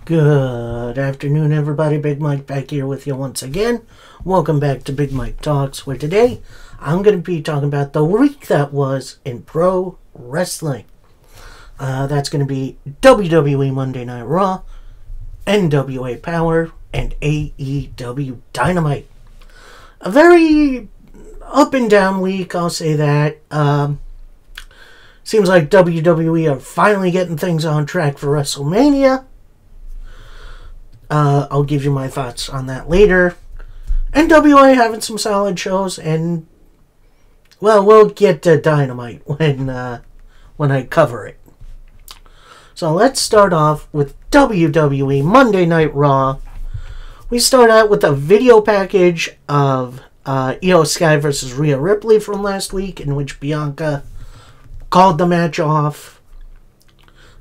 Good afternoon, everybody. Big Mike back here with you once again. Welcome back to Big Mike Talks, where today I'm going to be talking about the week that was in pro wrestling. That's going to be WWE Monday Night Raw, NWA Power, and AEW Dynamite. A very up and down week, I'll say that. Seems like WWE are finally getting things on track for WrestleMania. I'll give you my thoughts on that later. NWA having some solid shows, and well, we'll get to Dynamite when I cover it. So let's start off with WWE Monday Night Raw. We start out with a video package of Io Sky versus Rhea Ripley from last week, in which Bianca called the match off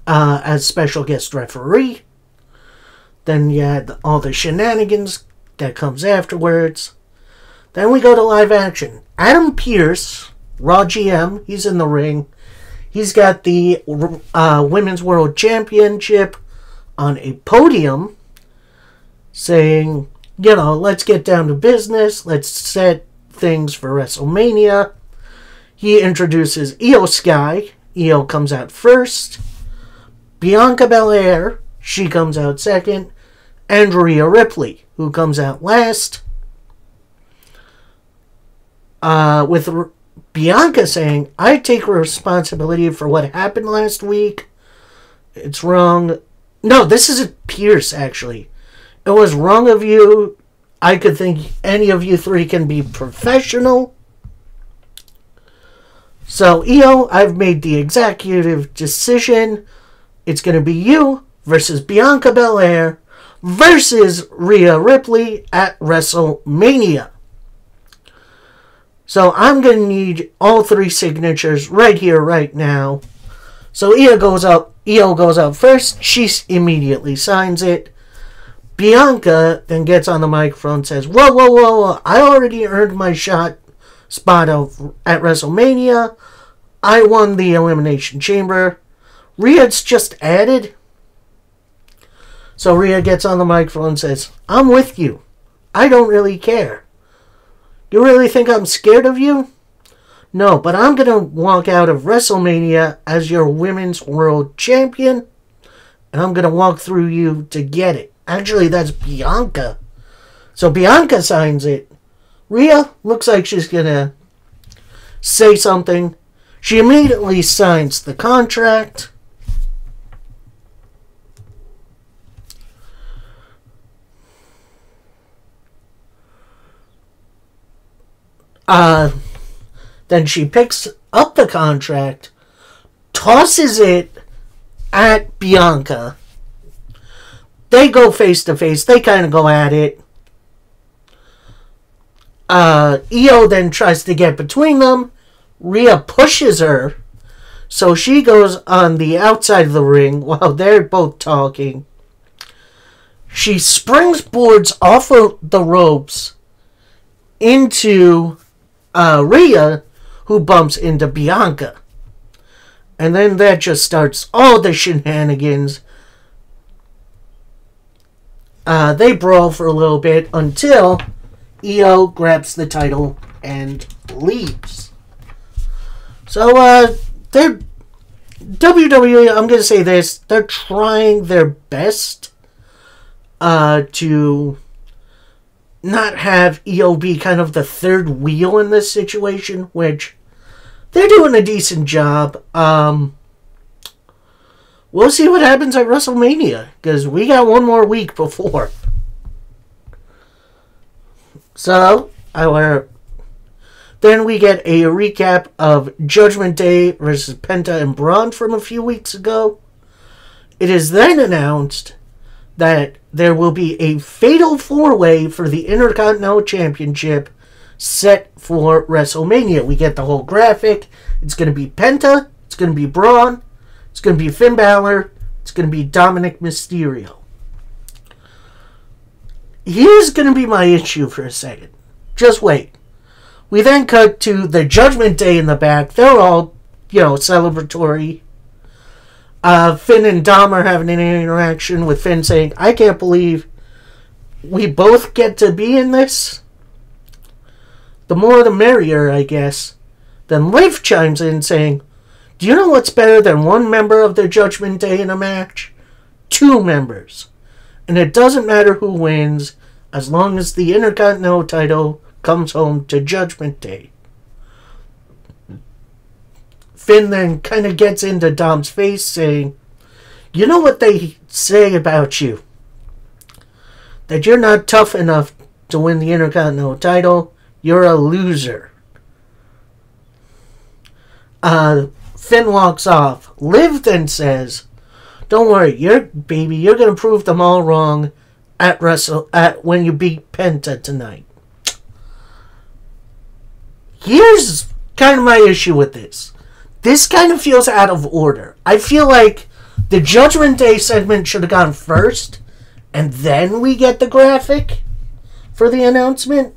as special guest referee. Then you had all the shenanigans that comes afterwards. Then we go to live action. Adam Pearce, Raw GM, he's in the ring. He's got the Women's World Championship on a podium saying, let's get down to business. Let's set things for WrestleMania. He introduces Io Sky. Io comes out first. Bianca Belair, she comes out second. And Rhea Ripley, who comes out last. With Bianca saying, I take responsibility for what happened last week. It's wrong. No, this isn't Pierce, actually. It was wrong of you. I could think any of you three can be professional. So, Io, I've made the executive decision. It's going to be you versus Bianca Belair versus Rhea Ripley at WrestleMania. So I'm going to need all three signatures right here, right now. So Io goes out first. She immediately signs it. Bianca then gets on the microphone and says, whoa, I already earned my spot at WrestleMania. I won the Elimination Chamber. Rhea's just added. So Rhea gets on the microphone and says, I'm with you. I don't really care. You really think I'm scared of you? No, but I'm going to walk out of WrestleMania as your Women's World Champion. And I'm going to walk through you to get it. Actually, that's Bianca. So Bianca signs it. Rhea looks like she's going to say something. She immediately signs the contract. Then she picks up the contract, tosses it at Bianca. They go face to face. They kind of go at it. Io then tries to get between them. Rhea pushes her. So she goes on the outside of the ring while they're both talking. She springboards off of the ropes into Rhea, who bumps into Bianca. And then that just starts all the shenanigans. They brawl for a little bit until Io grabs the title and leaves. So, they're WWE, I'm going to say this, they're trying their best to not have Io be kind of the third wheel in this situation, which they're doing a decent job. We'll see what happens at WrestleMania, because we got one more week before. So, then we get a recap of Judgment Day versus Penta and Braun from a few weeks ago. It is then announced that there will be a fatal four-way for the Intercontinental Championship set for WrestleMania. We get the whole graphic. It's going to be Penta, it's going to be Braun, it's going to be Finn Balor, it's going to be Dominic Mysterio. Here's going to be my issue for a second. Just wait. We then cut to the Judgment Day in the back. They're all, celebratory. Finn and Dom are having an interaction with Finn saying, I can't believe we both get to be in this. The more the merrier, I guess. Then Liv chimes in saying, do you know what's better than one member of the Judgment Day in a match? 2 members. And it doesn't matter who wins, as long as the Intercontinental title comes home to Judgment Day. Finn then kind of gets into Dom's face saying, you know what they say about you? That you're not tough enough to win the Intercontinental title. You're a loser. Finn walks off. Liv then says, don't worry, you're going to prove them all wrong when you beat Penta tonight. Here's kind of my issue with this. This kind of feels out of order. I feel like the Judgment Day segment should have gone first, and then we get the graphic for the announcement.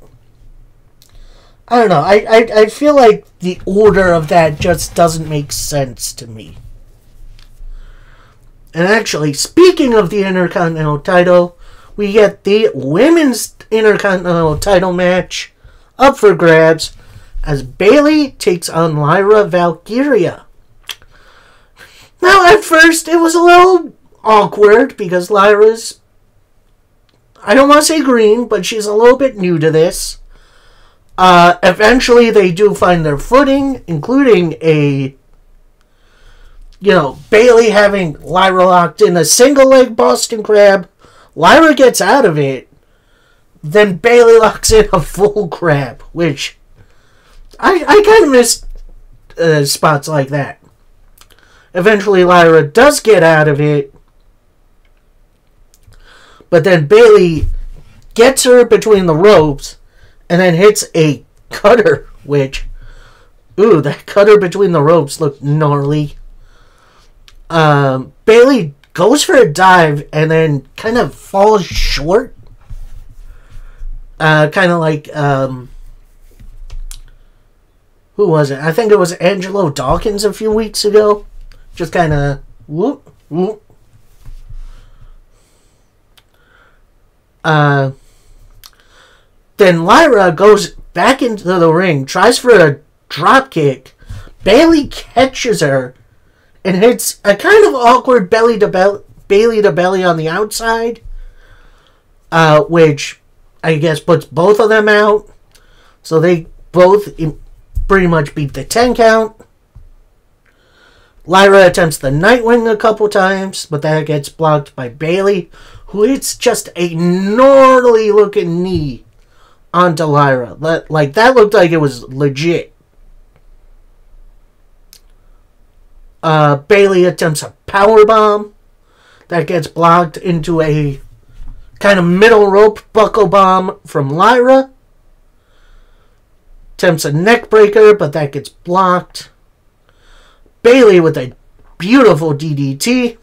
I don't know. I feel like the order of that just doesn't make sense to me. And actually, speaking of the Intercontinental title, we get the Women's Intercontinental title match up for grabs as Bayley takes on Lyra Valkyria. Now, at first, it was a little awkward because Lyra's, I don't want to say green, but she's a little bit new to this. Eventually, they do find their footing, including Bayley having Lyra locked in a single leg Boston Crab. Lyra gets out of it. Then Bayley locks in a full crab, which I kind of miss spots like that. Eventually, Lyra does get out of it. But then Bayley gets her between the ropes and then hits a cutter, which, that cutter between the ropes looked gnarly. Bayley goes for a dive and then kind of falls short. Kind of like, who was it? I think it was Angelo Dawkins a few weeks ago. Just kind of whoop, whoop. Then Lyra goes back into the ring, tries for a drop kick. Bayley catches her and hits a kind of awkward Bayley to belly on the outside, which I guess puts both of them out. So they both pretty much beat the 10 count. Lyra attempts the Nightwing a couple times, but that gets blocked by Bayley, who hits just a gnarly looking knee onto Lyra. That looked like it was legit. Bayley attempts a powerbomb. That gets blocked into a kind of middle rope buckle bomb from Lyra. Attempts a neck breaker, but that gets blocked. Bayley with a beautiful DDT.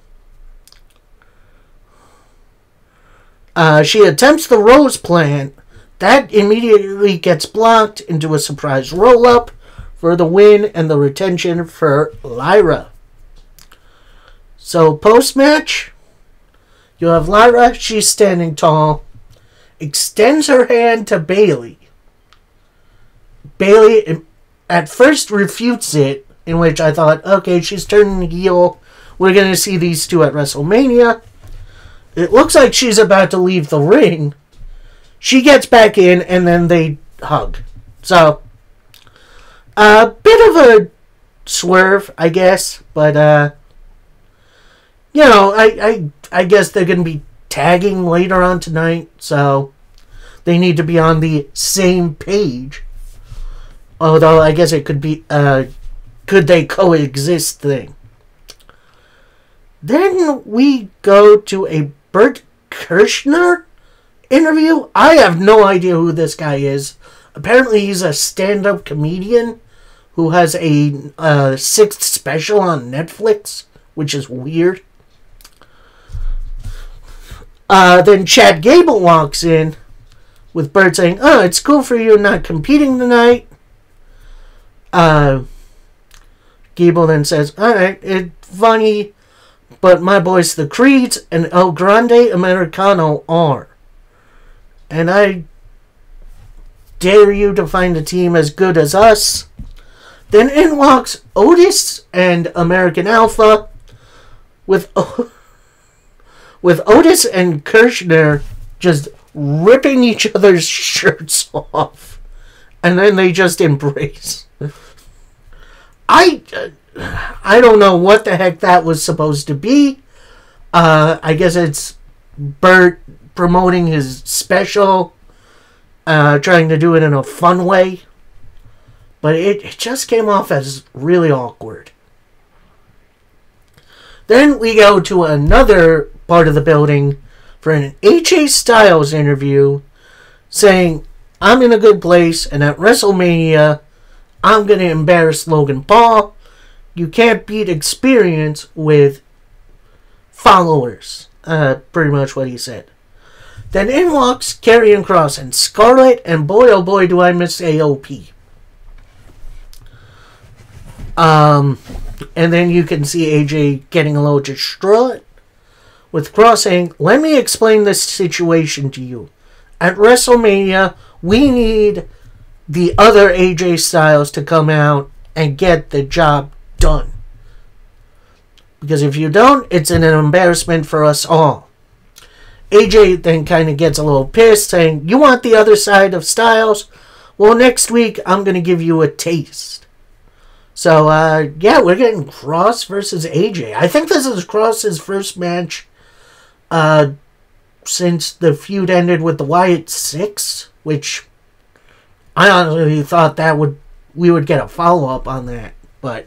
She attempts the Rose Plant. That immediately gets blocked into a surprise roll-up for the win and the retention for Lyra. So, post-match, you have Lyra. She's standing tall. Extends her hand to Bayley. Bayley at first refutes it, in which I thought, okay, she's turning heel. We're going to see these two at WrestleMania. It looks like she's about to leave the ring. She gets back in, and then they hug. So, a bit of a swerve, I guess. But, I guess they're going to be tagging later on tonight. So, they need to be on the same page. Although, I guess it could be, could they coexist thing. Then we go to a Bert Kirschner interview. I have no idea who this guy is. Apparently he's a stand-up comedian who has a 6th special on Netflix, which is weird. Then Chad Gable walks in with Bert saying, "Oh, it's cool for you not competing tonight." Gable then says, "Alright, it's funny. but my boys, the Creeds and El Grande Americano are. And I dare you to find a team as good as us. Then in walks Otis and American Alpha with Otis and Kirchner just ripping each other's shirts off. And then they just embrace. I don't know what the heck that was supposed to be. I guess it's Bert promoting his special, trying to do it in a fun way. But it just came off as really awkward. Then we go to another part of the building for an AJ Styles interview saying, I'm in a good place, and at WrestleMania, I'm going to embarrass Logan Paul. You can't beat experience with followers. Pretty much what he said. Then in walks Karrion Kross and Scarlett, and boy oh boy do I miss AOP. And then you can see AJ getting a little distraught with Kross saying, let me explain this situation to you. At WrestleMania, we need the other AJ Styles to come out and get the job done. Because if you don't, it's an embarrassment for us all. AJ then kind of gets a little pissed, saying, you want the other side of Styles? Well, next week, I'm going to give you a taste. So, yeah, we're getting Kross versus AJ. I think this is Kross's first match since the feud ended with the Wyatt Six, which I honestly thought we would get a follow-up on that. But,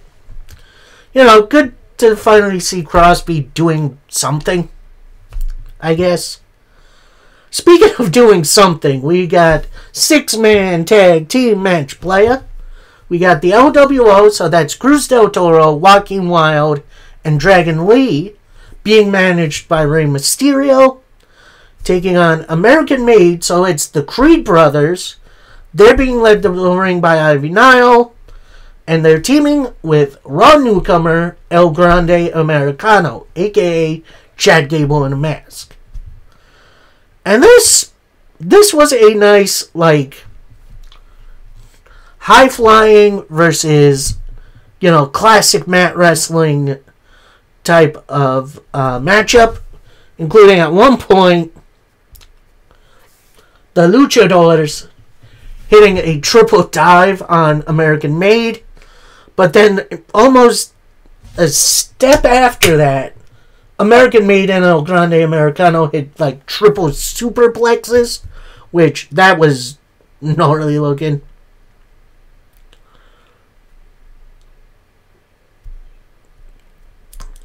you know, good to finally see Kross be doing something, I guess. Speaking of doing something, we got 6-man tag team match playa. We got the LWO, so that's Cruz del Toro, Joaquin Wilde, and Dragon Lee, being managed by Rey Mysterio, taking on American Made, so it's the Creed brothers. They're being led to the ring by Ivy Nile, and they're teaming with Raw newcomer El Grande Americano, a.k.a. Chad Gable in a mask. And this was a nice, like, high-flying versus, you know, classic mat wrestling type of matchup, including at one point the Luchadors hitting a triple dive on American Made, but then almost a step after that, American Made and El Grande Americano hit like triple superplexes, which that was gnarly looking.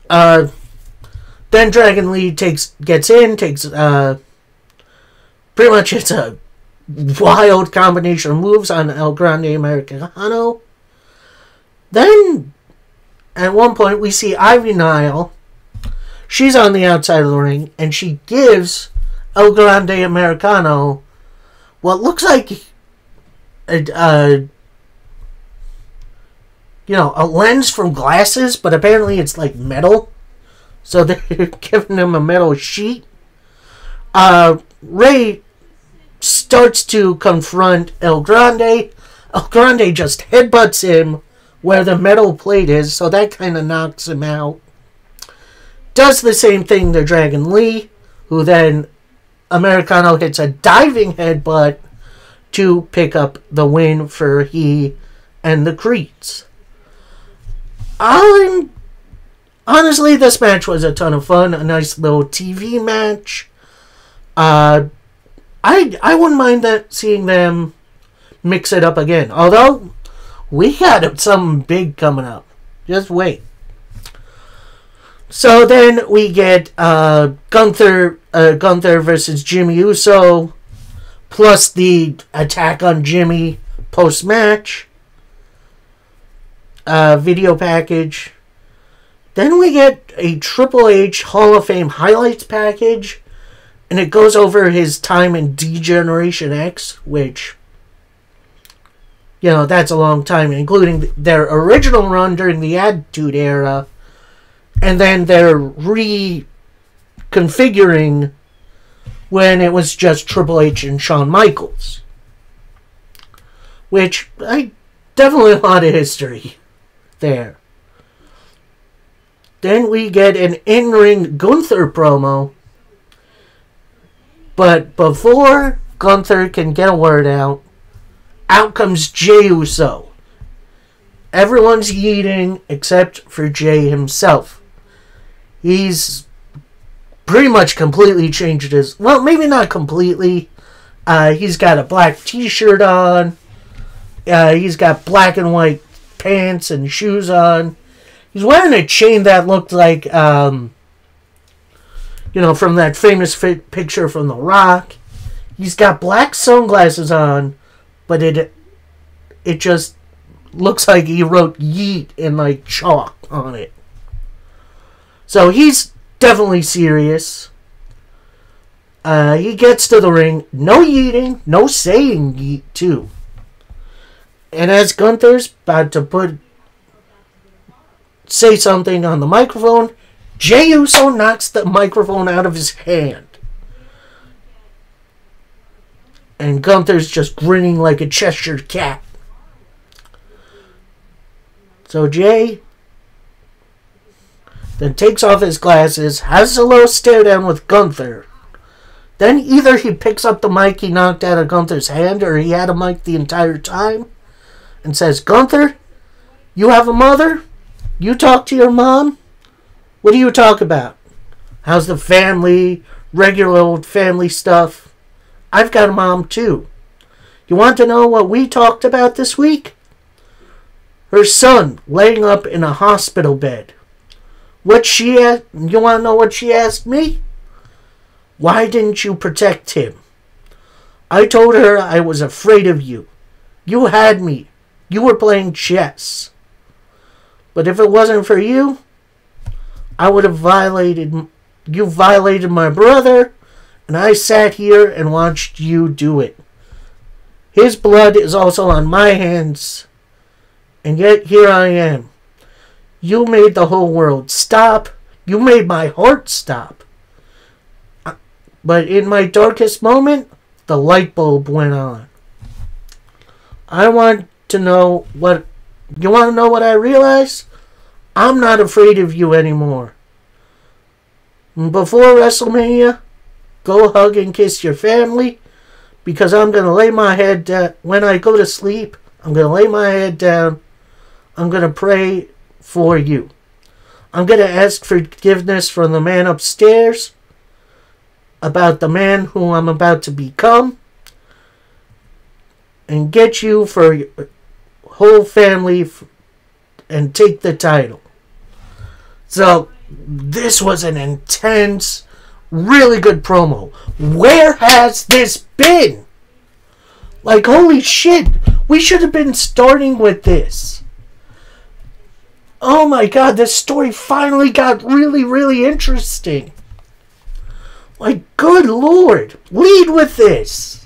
Then Dragon Lee gets in, pretty much it's a wild combination of moves on El Grande Americano. Then, at one point, we see Ivy Nile. She's on the outside of the ring, and she gives El Grande Americano what looks like a lens from glasses, but apparently it's like metal. So they're giving him a metal sheet. Ray starts to confront El Grande. El Grande just headbutts him where the metal plate is, so that kind of knocks him out. Does the same thing to Dragon Lee, who then Americano hits a diving headbutt to pick up the win for he and the Creeds. Honestly, this match was a ton of fun. A nice little TV match. I wouldn't mind seeing them mix it up again. Although, we got something big coming up. Just wait. So then we get Gunther versus Jimmy Uso, plus the attack on Jimmy post-match video package. Then we get a Triple H Hall of Fame highlights package, and it goes over his time in D-Generation X, which, you know, that's a long time, including their original run during the Attitude Era, And then they're reconfiguring when it was just Triple H and Shawn Michaels. Which, definitely a lot of history there. Then we get an in-ring Gunther promo. But before Gunther can get a word out comes Jey Uso. Everyone's eating except for Jey himself. He's pretty much completely changed his... Well, maybe not completely. He's got a black t-shirt on. He's got black and white pants and shoes on. He's wearing a chain that looked like, from that famous picture from The Rock. He's got black sunglasses on, but it just looks like he wrote Yeet in, like, chalk on it. So he's definitely serious. He gets to the ring. No yeeting. No saying yeet, too. And as Gunther's about to say something on the microphone, Jey Uso knocks the microphone out of his hand. And Gunther's just grinning like a Cheshire cat. So Jey then takes off his glasses, has a little stare down with Gunther. Then either he picks up the mic he knocked out of Gunther's hand, or he had a mic the entire time, and says, Gunther, you have a mother? You talk to your mom? What do you talk about? How's the family? Regular old family stuff? I've got a mom too. You want to know what we talked about this week? Her son laying up in a hospital bed. You want to know what she asked me? Why didn't you protect him? I told her I was afraid of you. You had me. You were playing chess. But if it wasn't for you, I would have you violated my brother, and I sat here and watched you do it. His blood is also on my hands, and yet here I am. You made the whole world stop. You made my heart stop. But in my darkest moment, the light bulb went on. I want to know what... You want to know what I realized? I'm not afraid of you anymore. Before WrestleMania, go hug and kiss your family, because I'm going to lay my head down. When I go to sleep, I'm going to lay my head down. I'm going to pray for you. I'm going to ask forgiveness from the man upstairs about the man who I'm about to become, and get you for your whole family and take the title. So this was an intense, really good promo. Where has this been? Like, holy shit, we should have been starting with this. Oh my god, this story finally got really, really interesting. Like, good lord, lead with this.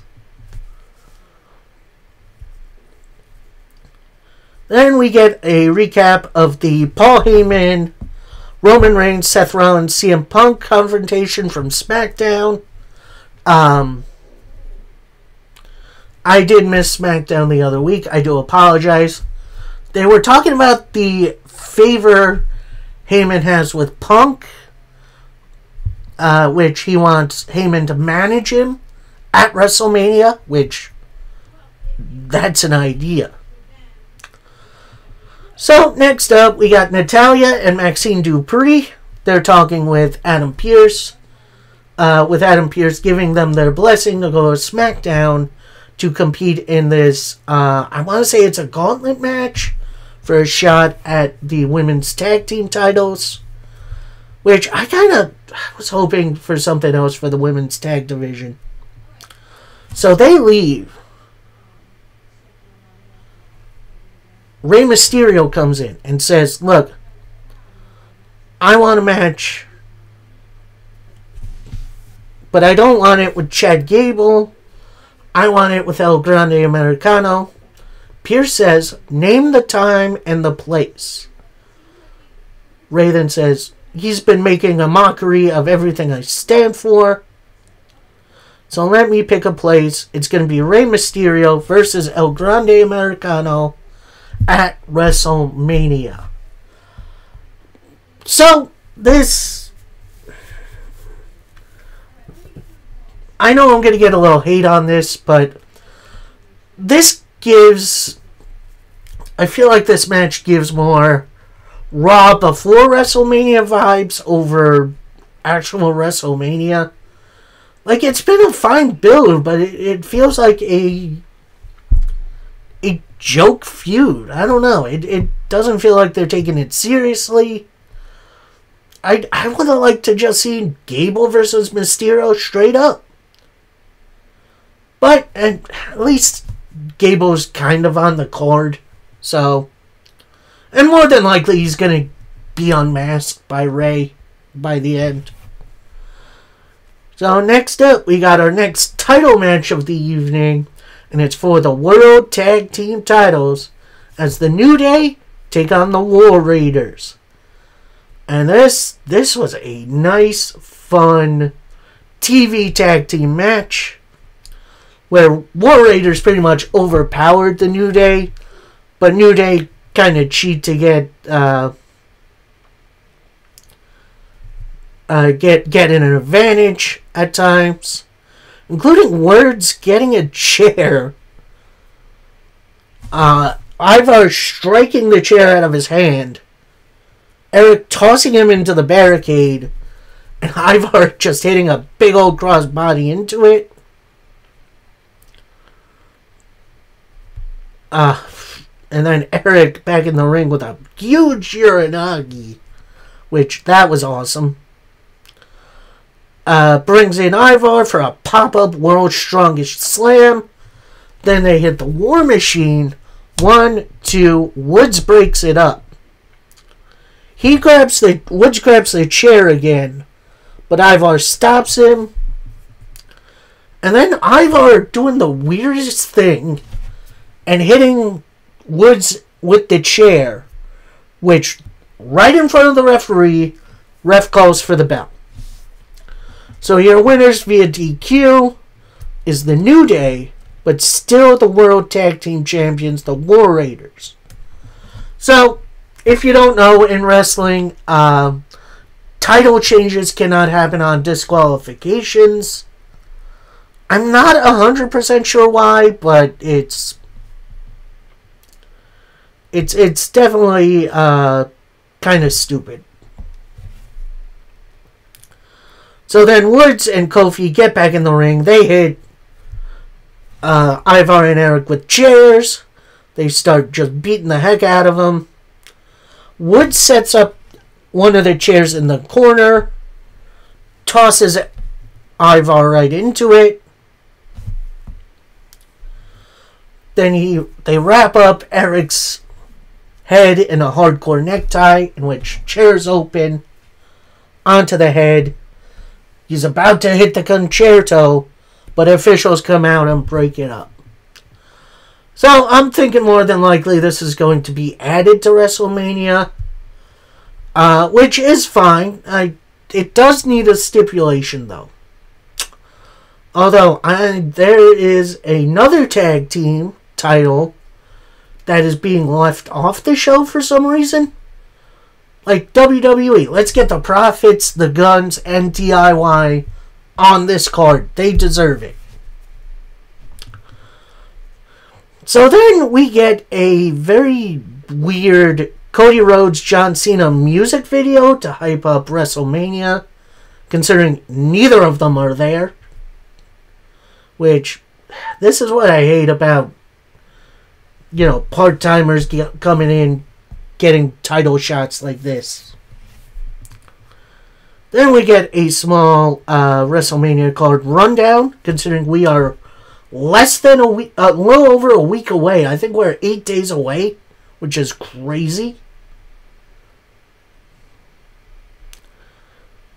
Then we get a recap of the Paul Heyman, Roman Reigns, Seth Rollins, CM Punk confrontation from SmackDown. I did miss SmackDown the other week. I do apologize. They were talking about the favor Heyman has with Punk, which he wants Heyman to manage him at WrestleMania, which that's an idea. So, next up, we got Natalya and Maxine Dupri. They're talking with Adam Pearce. With Adam Pearce giving them their blessing to go to SmackDown to compete in this, I want to say it's a gauntlet match for a shot at the women's tag team titles. Which I kind of was hoping for something else for the women's tag division. So they leave. Rey Mysterio comes in and says, look, I want a match, but I don't want it with Chad Gable. I want it with El Grande Americano. Pearce says, name the time and the place. Rey then says, he's been making a mockery of everything I stand for. So let me pick a place. It's going to be Rey Mysterio versus El Grande Americano at WrestleMania. So, this... I know I'm going to get a little hate on this, but this gives... I feel like this match gives more Raw before WrestleMania vibes over actual WrestleMania. Like, it's been a fine build, but it feels like a joke feud. I don't know. It doesn't feel like they're taking it seriously. I would have liked to just see Gable versus Mysterio straight up. But at least Gable's kind of on the card. So, and more than likely he's going to be unmasked by Rey by the end. So next up, we got our next title match of the evening, and it's for the World Tag Team titles as the New Day take on the War Raiders. And this was a nice, fun TV tag team match where War Raiders pretty much overpowered the New Day, but New Day kind of cheat to get an advantage at times, including Words getting a chair. Ivar striking the chair out of his hand, Eric tossing him into the barricade, and Ivar just hitting a big old crossbody into it. And then Eric back in the ring with a huge Uranagi, which that was awesome. Brings in Ivar for a pop-up World's Strongest Slam. Then they hit the War Machine. 1, 2, Woods breaks it up. Woods grabs the chair again, but Ivar stops him. And then Ivar doing the weirdest thing and hitting Woods with the chair, which right in front of the referee, ref calls for the bell. So your winners via DQ is the New Day, but still the World Tag Team Champions, the War Raiders. So, if you don't know, in wrestling, title changes cannot happen on disqualifications. I'm not 100% sure why, but it's definitely kind of stupid. So then Woods and Kofi get back in the ring. They hit Ivar and Eric with chairs. They start just beating the heck out of them. Woods sets up one of the chairs in the corner, tosses Ivar right into it. Then they wrap up Eric's head in a hardcore necktie, in which chairs open onto the head. He's about to hit the concerto, but officials come out and break it up. So I'm thinking more than likely this is going to be added to WrestleMania, which is fine. It does need a stipulation, though. Although there is another tag team title that is being left off the show for some reason. Like WWE, let's get the Profits, the Guns, and DIY on this card. They deserve it. So then we get a very weird Cody Rhodes, John Cena music video to hype up WrestleMania, considering neither of them are there. Which, this is what I hate about, part-timers coming in, getting title shots like this. Then we get a small WrestleMania card rundown, considering we are less than a week, a little over a week away. I think we're 8 days away, which is crazy.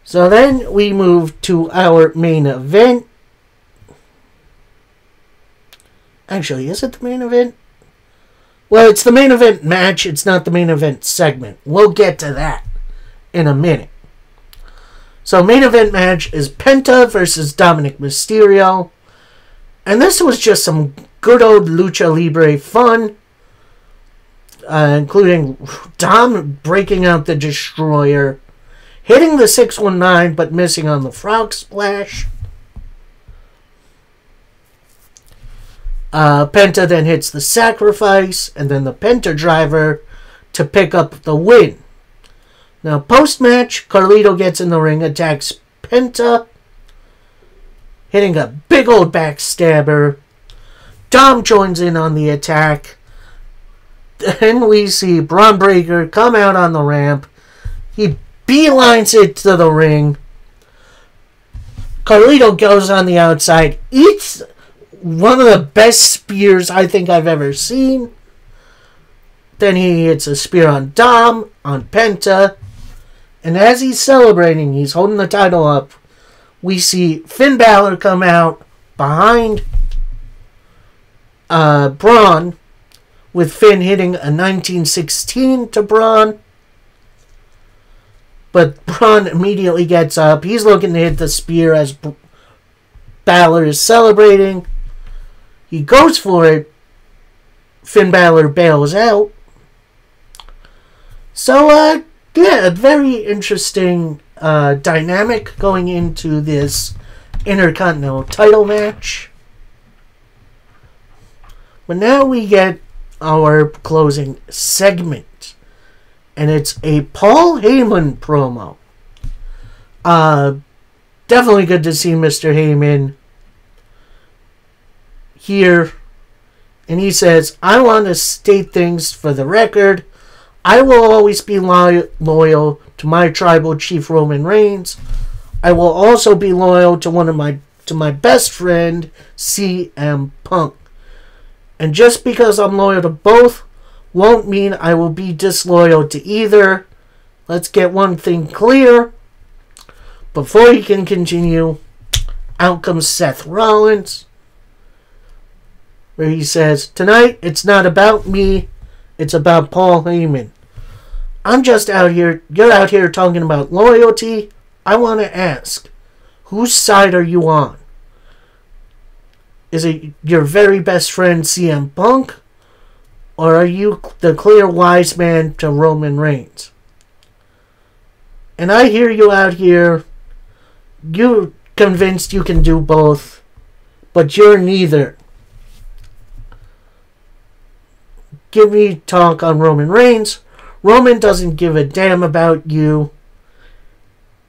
So then we move to our main event. Actually, is it the main event? Well, it's the main event match. It's not the main event segment. We'll get to that in a minute. So main event match is Penta versus Dominic Mysterio. And this was just some good old Lucha Libre fun. Including Dom breaking out the Destroyer, hitting the 619 but missing on the Frog Splash. Penta then hits the Sacrifice and then the Penta Driver to pick up the win. Now post-match, Carlito gets in the ring, attacks Penta, hitting a big old backstabber. Dom joins in on the attack. Then we see Braun Breaker come out on the ramp. He beelines it to the ring. Carlito goes on the outside, eats one of the best spears I think I've ever seen. Then he hits a spear on Dom, on Penta. And as he's celebrating, he's holding the title up. We see Finn Balor come out behind Braun, with Finn hitting a 1916 to Braun. But Braun immediately gets up. He's looking to hit the spear as Balor is celebrating. He goes for it. Finn Balor bails out. So, yeah, a very interesting dynamic going into this Intercontinental title match. But now we get our closing segment, and it's a Paul Heyman promo. Definitely good to see Mr. Heyman here, and he says, I want to state things for the record. I will always be loyal to my tribal chief Roman Reigns. I will also be loyal to my best friend CM Punk. And just because I'm loyal to both won't mean I will be disloyal to either. Let's get one thing clear. Before he can continue, out comes Seth Rollins, where he says, tonight it's not about me, it's about Paul Heyman. I'm just out here, you're out here talking about loyalty. I want to ask, whose side are you on? Is it your very best friend CM Punk? Or are you the clear wise man to Roman Reigns? And I hear you out here. You're convinced you can do both. But you're neither. Give me talk on Roman Reigns. Roman doesn't give a damn about you.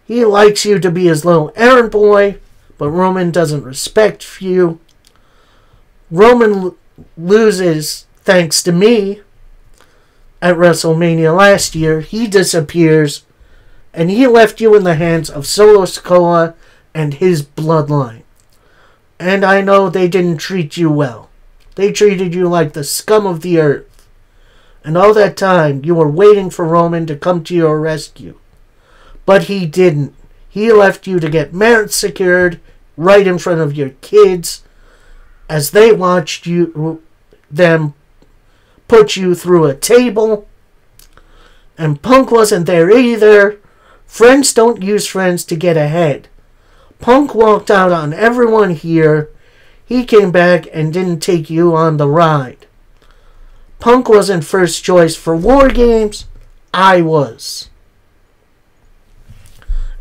He likes you to be his little errand boy. But Roman doesn't respect you. Roman loses thanks to me at WrestleMania last year. He disappears, and he left you in the hands of Solo Sikoa and his bloodline. And I know they didn't treat you well. They treated you like the scum of the earth. And all that time, you were waiting for Roman to come to your rescue. But he didn't. He left you to get marriage secured right in front of your kids, as they watched them put you through a table. And Punk wasn't there either. Friends don't use friends to get ahead. Punk walked out on everyone here. He came back and didn't take you on the ride. Punk wasn't first choice for War Games. I was.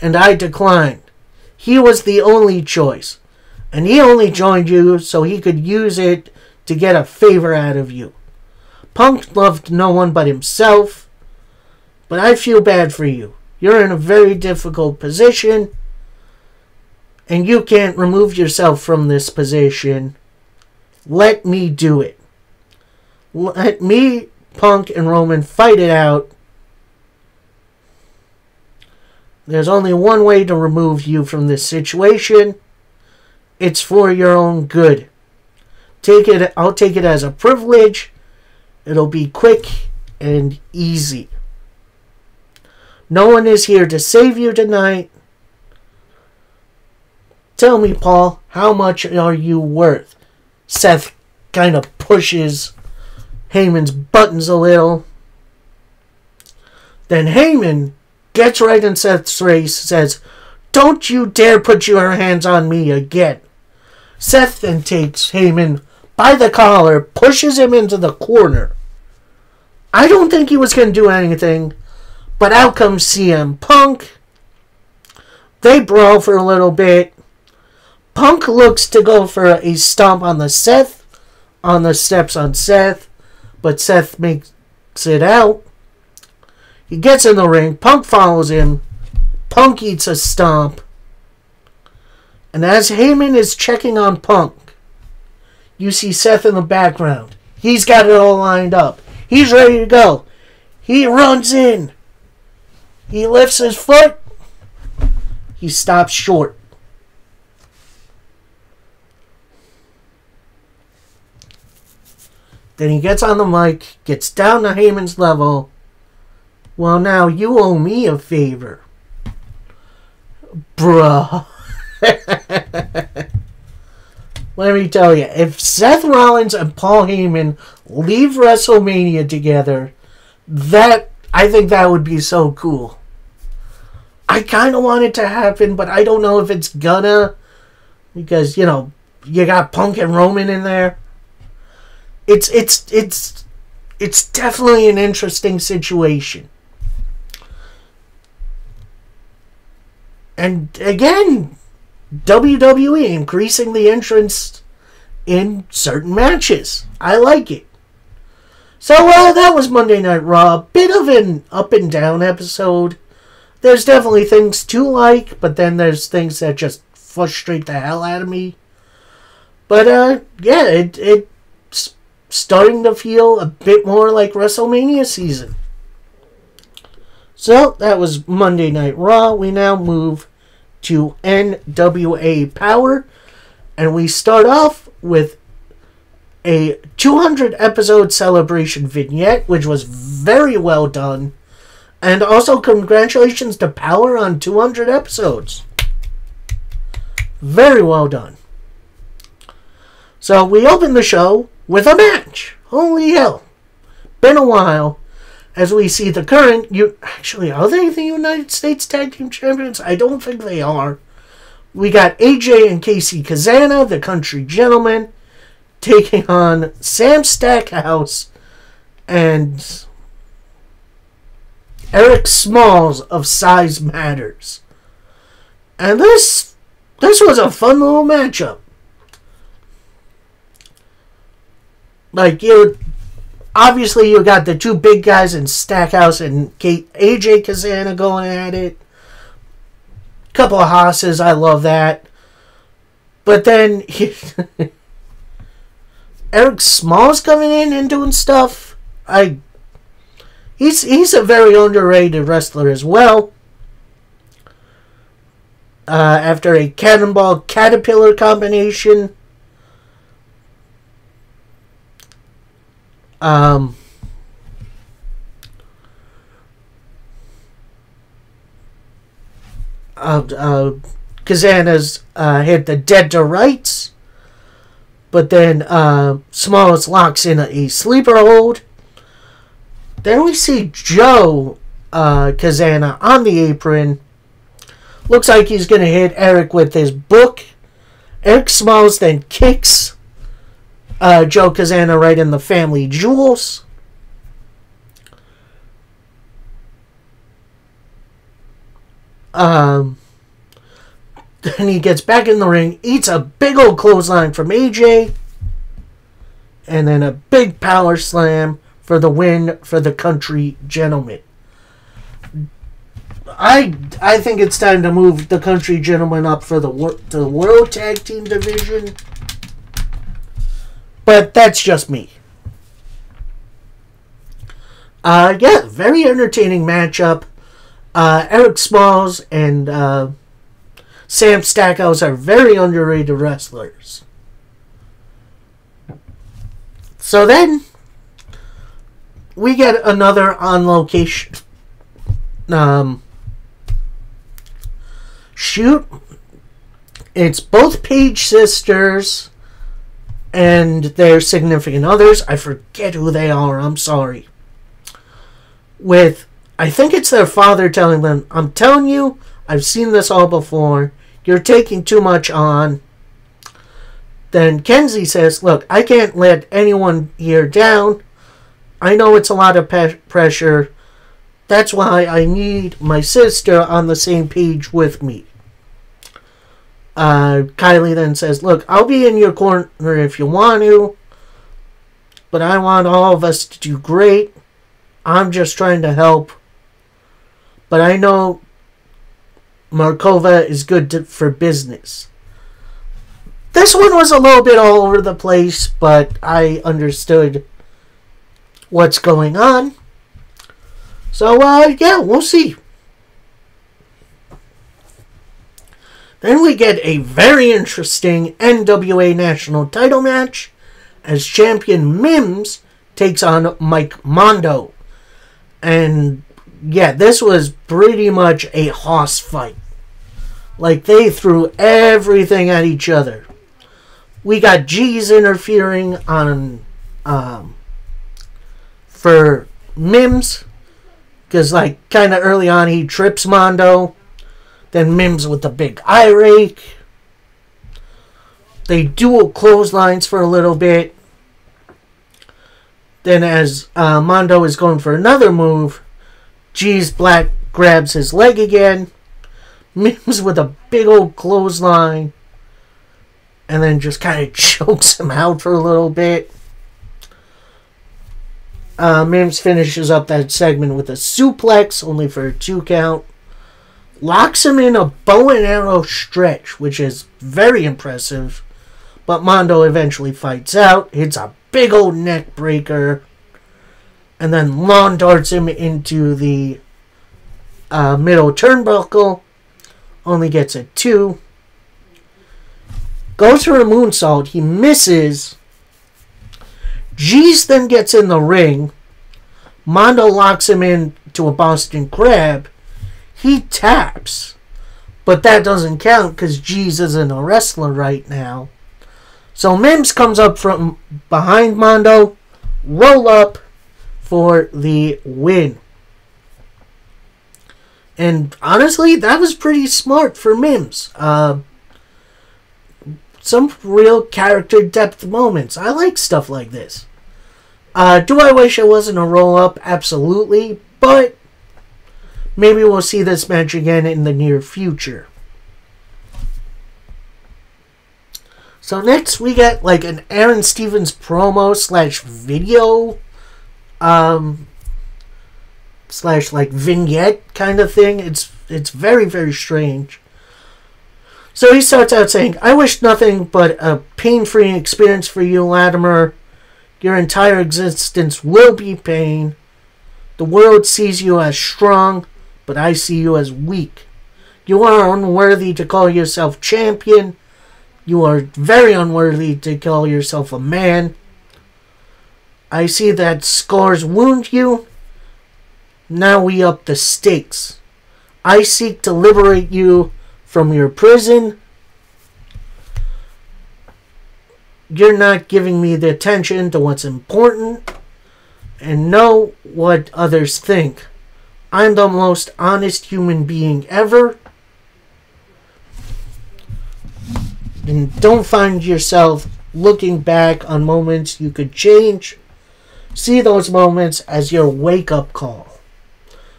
And I declined. He was the only choice. And he only joined you so he could use it to get a favor out of you. Punk loved no one but himself. But I feel bad for you. You're in a very difficult position. And you can't remove yourself from this position. Let me do it. Let me, Punk, and Roman fight it out. There's only one way to remove you from this situation. It's for your own good. I'll take it as a privilege. It'll be quick and easy. No one is here to save you tonight. Tell me, Paul, how much are you worth? Seth kind of pushes Heyman's buttons a little. Then Heyman gets right in Seth's face, says, Don't you dare put your hands on me again. Seth then takes Heyman by the collar, pushes him into the corner. I don't think he was going to do anything, but out comes CM Punk. They brawl for a little bit. Punk looks to go for a stomp on the steps on Seth, but Seth makes it out. He gets in the ring. Punk follows him. Punk eats a stomp. And as Heyman is checking on Punk, you see Seth in the background. He's got it all lined up. He's ready to go. He runs in. He lifts his foot. He stops short. Then he gets on the mic, gets down to Heyman's level. Well, now you owe me a favor. Bruh. Let me tell you, if Seth Rollins and Paul Heyman leave WrestleMania together, I think that would be so cool. I kind of want it to happen, but I don't know if it's gonna, because you got Punk and Roman in there. It's definitely an interesting situation. And again, WWE increasing the entrance in certain matches. I like it. So, that was Monday Night Raw. Bit of an up and down episode. There's definitely things to like, but then there's things that just frustrate the hell out of me. But, yeah, it's starting to feel a bit more like WrestleMania season. So, that was Monday Night Raw. We now move to NWA Power, and we start off with a 200 episode celebration vignette, which was very well done, and also congratulations to Power on 200 episodes. Very well done. So we open the show with a match. Holy hell, been a while. As we see the current, are they the United States Tag Team Champions? I don't think they are. We got AJ and Casey Kazana, the Country Gentlemen, taking on Sam Stackhouse and Eric Smalls of Size Matters. And this was a fun little matchup. Obviously, you got the two big guys in Stackhouse and AJ Kazana going at it. Couple of hosses, I love that. But then Eric Smalls coming in and doing stuff. He's a very underrated wrestler as well. After a Cannonball Caterpillar combination. Kazana's hit the Dead to Rights, but then Smalls locks in a sleeper hold. Then we see Joe Kazana on the apron. Looks like he's going to hit Eric with his book. Eric Smalls then kicks Joe Kazana right in the family jewels. Then he gets back in the ring, eats a big old clothesline from AJ, and then a big power slam for the win for the Country Gentlemen. I think it's time to move the Country Gentlemen up for the World Tag Team Division. But that's just me. Yeah, very entertaining matchup. Eric Smalls and Sam Stackhouse are very underrated wrestlers. So then, we get another on-location shoot. It's both Page sisters and their significant others. I forget who they are, I'm sorry. I think it's their father telling them, I'm telling you, I've seen this all before. You're taking too much on. Then Kenzie says, look, I can't let anyone here down. I know it's a lot of pressure. That's why I need my sister on the same page with me. Kylie then says, look, I'll be in your corner if you want to, but I want all of us to do great. I'm just trying to help. But I know Markova is good for business. This one was a little bit all over the place, but I understood what's going on. So, yeah, we'll see. Then we get a very interesting NWA National title match as champion Mims takes on Mike Mondo. And, yeah, this was pretty much a hoss fight. Like, they threw everything at each other. We got G's interfering on, for Mims. Because, like, kind of early on, he trips Mondo. Then Mims with the big eye rake. They dual clotheslines for a little bit. Then as Mondo is going for another move, G's Black grabs his leg again. Mims with a big old clothesline. And then just kind of chokes him out for a little bit. Mims finishes up that segment with a suplex, only for a 2 count. Locks him in a bow and arrow stretch, which is very impressive. But Mondo eventually fights out. Hits a big old neck breaker. And then lawn darts him into the middle turnbuckle. Only gets a 2. Goes for a moonsault. He misses. G's then gets in the ring. Mondo locks him into a Boston Crab. He taps. But that doesn't count because G's isn't a wrestler right now. So Mims comes up from behind Mondo. Roll up for the win. And honestly, that was pretty smart for Mims. Some real character depth moments. I like stuff like this. Do I wish it wasn't a roll-up? Absolutely. But maybe we'll see this match again in the near future. So next we get like an Aaron Stevens promo / video / like vignette kind of thing. It's very, very strange. So he starts out saying, I wish nothing but a pain-free experience for you, Latimer. Your entire existence will be pain. The world sees you as strong, but I see you as weak. You are unworthy to call yourself champion. You are very unworthy to call yourself a man. I see that scars wound you. Now we up the stakes. I seek to liberate you from your prison. You're not giving me the attention to what's important. And know what others think. I'm the most honest human being ever. And don't find yourself looking back on moments you could change. See those moments as your wake-up call.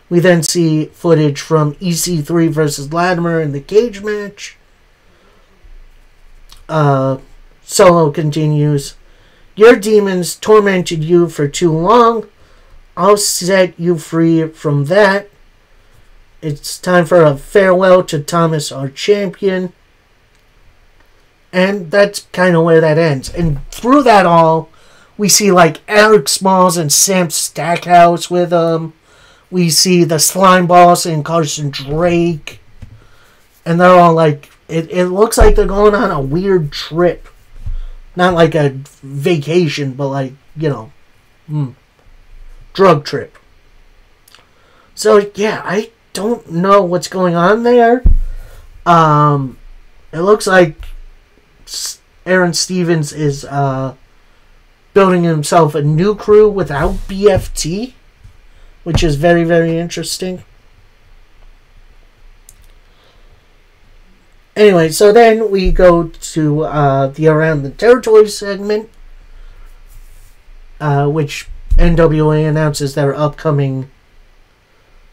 We then see footage from EC3 versus Latimer in the cage match. Solo continues. Your demons tormented you for too long. I'll set you free from that. It's time for a farewell to Thomas, our champion. And that's kind of where that ends. And through that all, we see like Eric Smalls and Sam Stackhouse with him. We see the Slime Boss and Carson Drake. And they're all like, it looks like they're going on a weird trip. Not like a vacation, but like, you know, drug trip. So, yeah, I don't know what's going on there. It looks like Aaron Stevens is building himself a new crew without BFT, which is very, very interesting. Anyway, so then we go to the Around the Territory segment, which NWA announces their upcoming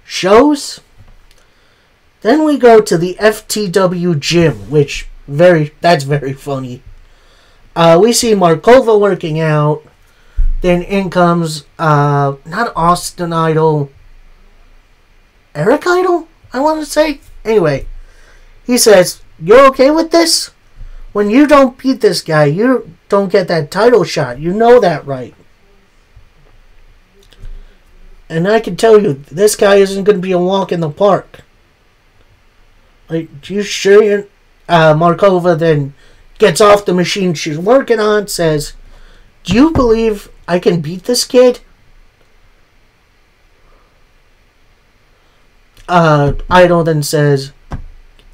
shows. Then we go to the FTW gym, which that's very funny. We see Markova working out. Then in comes not Austin Idol, Eric Idol, I want to say. Anyway, he says, "You're okay with this? When you don't beat this guy, you don't get that title shot. You know that, right?" And I can tell you, this guy isn't going to be a walk in the park. Like, you sure you're... Markova then gets off the machine she's working on, says, "Do you believe I can beat this kid?" Idol then says,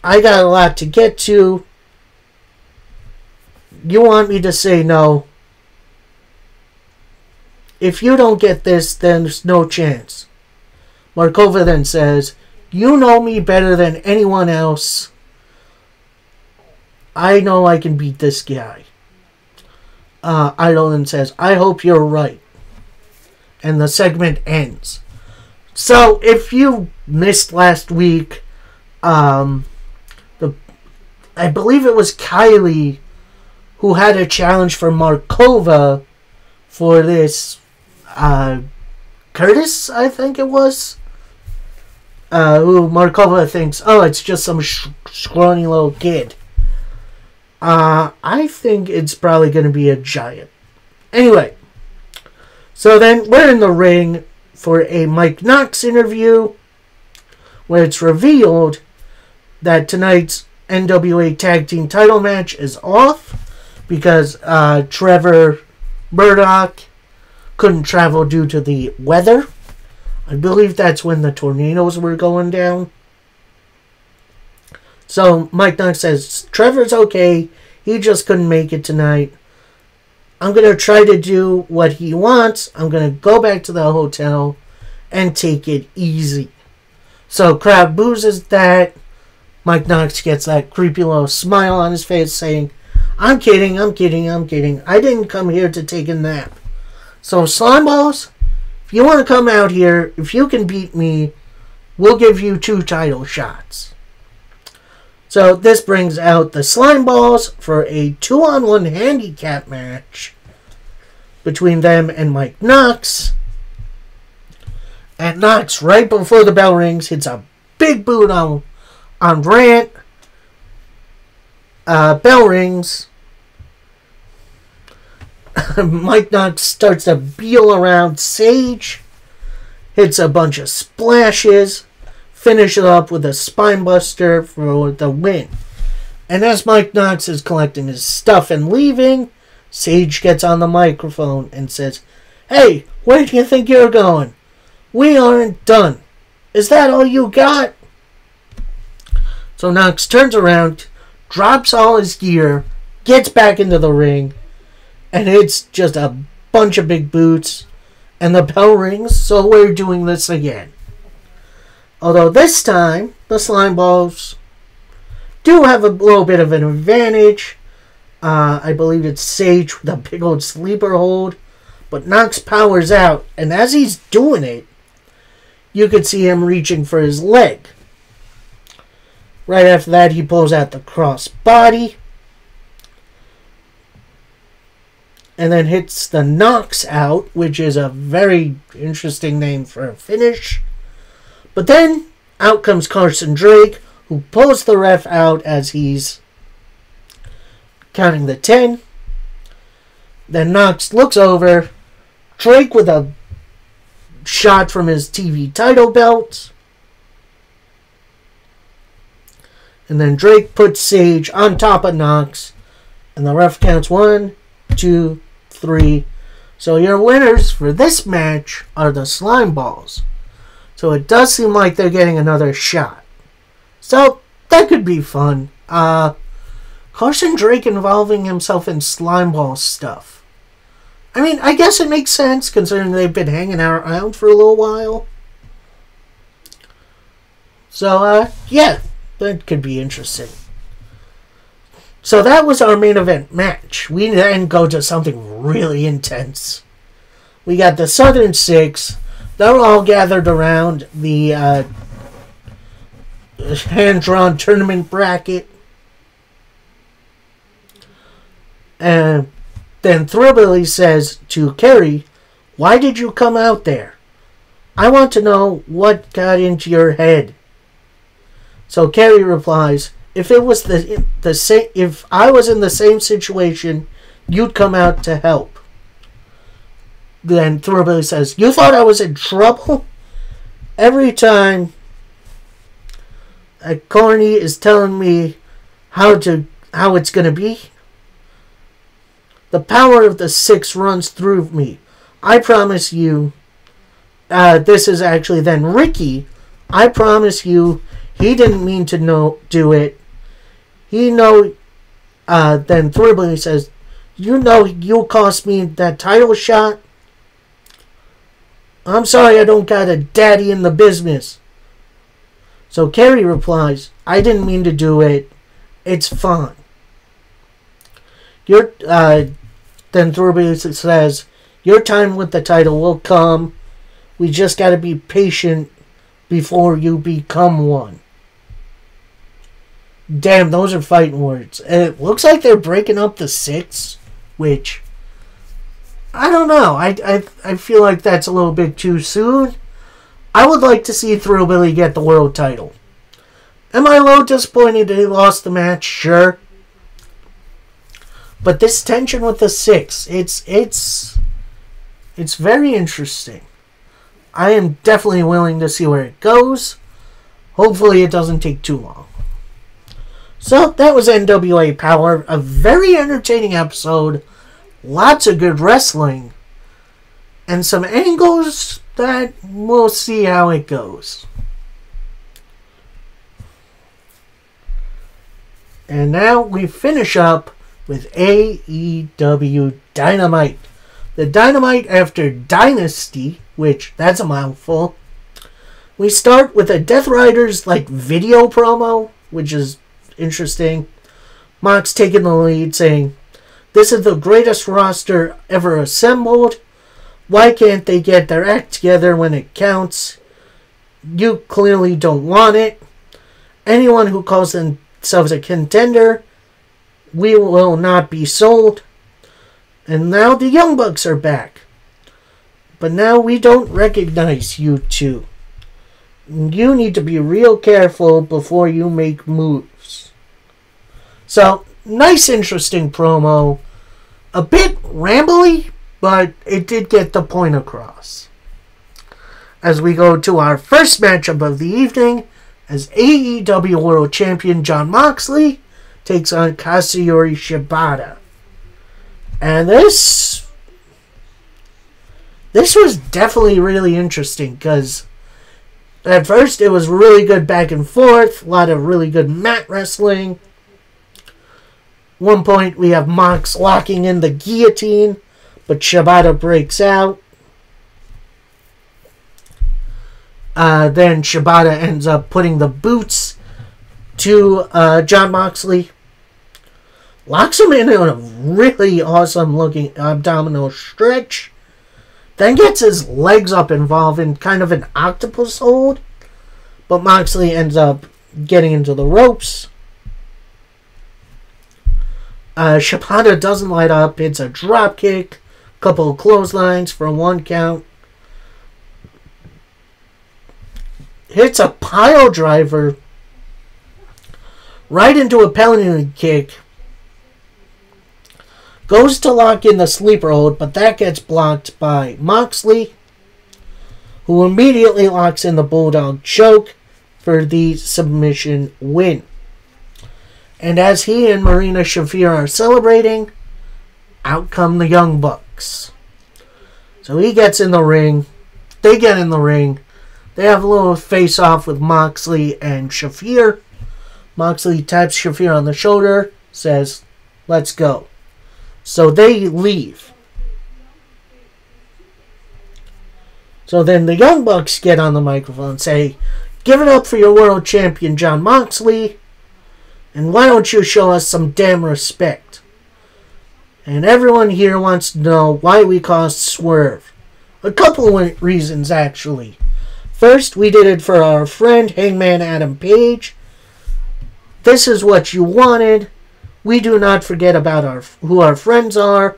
"I got a lot to get to. You want me to say no? If you don't get this, then there's no chance." Markova then says, "You know me better than anyone else. I know I can beat this guy." Idol then says, "I hope you're right." And the segment ends. So, if you missed last week, I believe it was Kylie who had a challenge for Markova for this, Curtis, I think it was, who Markova thinks, oh, it's just some scrawny little kid. I think it's probably going to be a giant. Anyway, so then we're in the ring for a Mike Knox interview where it's revealed that tonight's NWA Tag Team title match is off because Trevor Murdoch couldn't travel due to the weather. I believe that's when the tornadoes were going down. So Mike Knox says, Trevor's okay. He just couldn't make it tonight. I'm going to try to do what he wants. I'm going to go back to the hotel and take it easy. So crowd boos that. Mike Knox gets that creepy little smile on his face saying, I'm kidding. I didn't come here to take a nap. So Slimeballs, if you want to come out here, if you can beat me, we'll give you 2 title shots. So this brings out the Slimeballs for a 2-on-1 handicap match between them and Mike Knox. And Knox, right before the bell rings, hits a big boot on Rant. Bell rings. Mike Knox starts to peel around Sage. Hits a bunch of splashes. Finish it up with a spinebuster for the win. And as Mike Knox is collecting his stuff and leaving, Sage gets on the microphone and says, Hey, where do you think you're going? We aren't done. Is that all you got? So Knox turns around, drops all his gear, gets back into the ring, and it's just a bunch of big boots. And the bell rings, so we're doing this again. Although this time, the Slimeballs do have a little bit of an advantage. I believe it's Sage with a big old sleeper hold. But Knox powers out, and as he's doing it, you could see him reaching for his leg. Right after that, he pulls out the cross body. And then hits the Knox out, which is a very interesting name for a finish. But then, out comes Carson Drake, who pulls the ref out as he's counting the 10. Then Knox looks over. Drake with a shot from his TV title belt. And then Drake puts Sage on top of Knox. And the ref counts 1, 2, 3. So your winners for this match are the Slimeballs. So it does seem like they're getting another shot. So that could be fun. Carson Drake involving himself in Slimeball stuff. I mean, I guess it makes sense considering they've been hanging around for a little while. So, yeah, that could be interesting. So that was our main event match. We then go to something really intense. We got the Southern Six. They're all gathered around the hand-drawn tournament bracket. And then Thrillbilly says to Kerry, "Why did you come out there? I want to know what got into your head." So Kerry replies, if I was in the same situation, you'd come out to help." Then Thrillbilly says, "You thought I was in trouble? Every time Corny is telling me how it's gonna be, the power of the Six runs through me. I promise you," this is actually then Ricky, "I promise you, he didn't mean to do it. Then Thrillbilly says, "You know you cost me that title shot? I'm sorry I don't got a daddy in the business." So Kerry replies, "I didn't mean to do it. It's fine." Then Thrillbilly says, "Your time with the title will come. We just gotta be patient before you become one." Damn, those are fighting words. And it looks like they're breaking up the Six, which, I don't know. I feel like that's a little bit too soon. I would like to see Thrillbilly get the world title. Am I a little disappointed that he lost the match? Sure. But this tension with the Six, it's very interesting. I am definitely willing to see where it goes. Hopefully it doesn't take too long. So that was NWA Power. A very entertaining episode. Lots of good wrestling. And some angles that we'll see how it goes. And now we finish up with AEW Dynamite. The Dynamite after Dynasty, which that's a mouthful. We start with a Death Riders video promo, which is interesting. Mox taking the lead, saying, "This is the greatest roster ever assembled. Why can't they get their act together when it counts? You clearly don't want it. Anyone who calls themselves a contender, we will not be sold." And now the Young Bucks are back. But now we don't recognize you two. You need to be real careful before you make moves. So, nice, interesting promo. A bit rambly, but it did get the point across. As we go to our first matchup of the evening, as AEW World Champion Jon Moxley takes on Katsuyori Shibata. And this was definitely really interesting, because at first it was really good back and forth, a lot of really good mat wrestling. One point we have Mox locking in the guillotine, but Shibata breaks out. Then Shibata ends up putting the boots to Jon Moxley. Locks him in a really awesome looking abdominal stretch. Then gets his legs up involved in kind of an octopus hold. But Moxley ends up getting into the ropes. Shibata doesn't light up. It's a drop kick. Couple of clotheslines for 1 count. Hits a pile driver right into a penalty kick. Goes to lock in the sleeper hold, but that gets blocked by Moxley, who immediately locks in the Bulldog choke for the submission win. And as he and Marina Shafir are celebrating, out come the Young Bucks. So he gets in the ring. They get in the ring. They have a little face-off with Moxley and Shafir. Moxley taps Shafir on the shoulder, says, "Let's go." So they leave. So then the Young Bucks get on the microphone and say, "Give it up for your world champion, Jon Moxley." And why don't you show us some damn respect? And everyone here wants to know why we caused Swerve. A couple of reasons, actually. First, we did it for our friend Hangman Adam Page. This is what you wanted. We do not forget about who our friends are.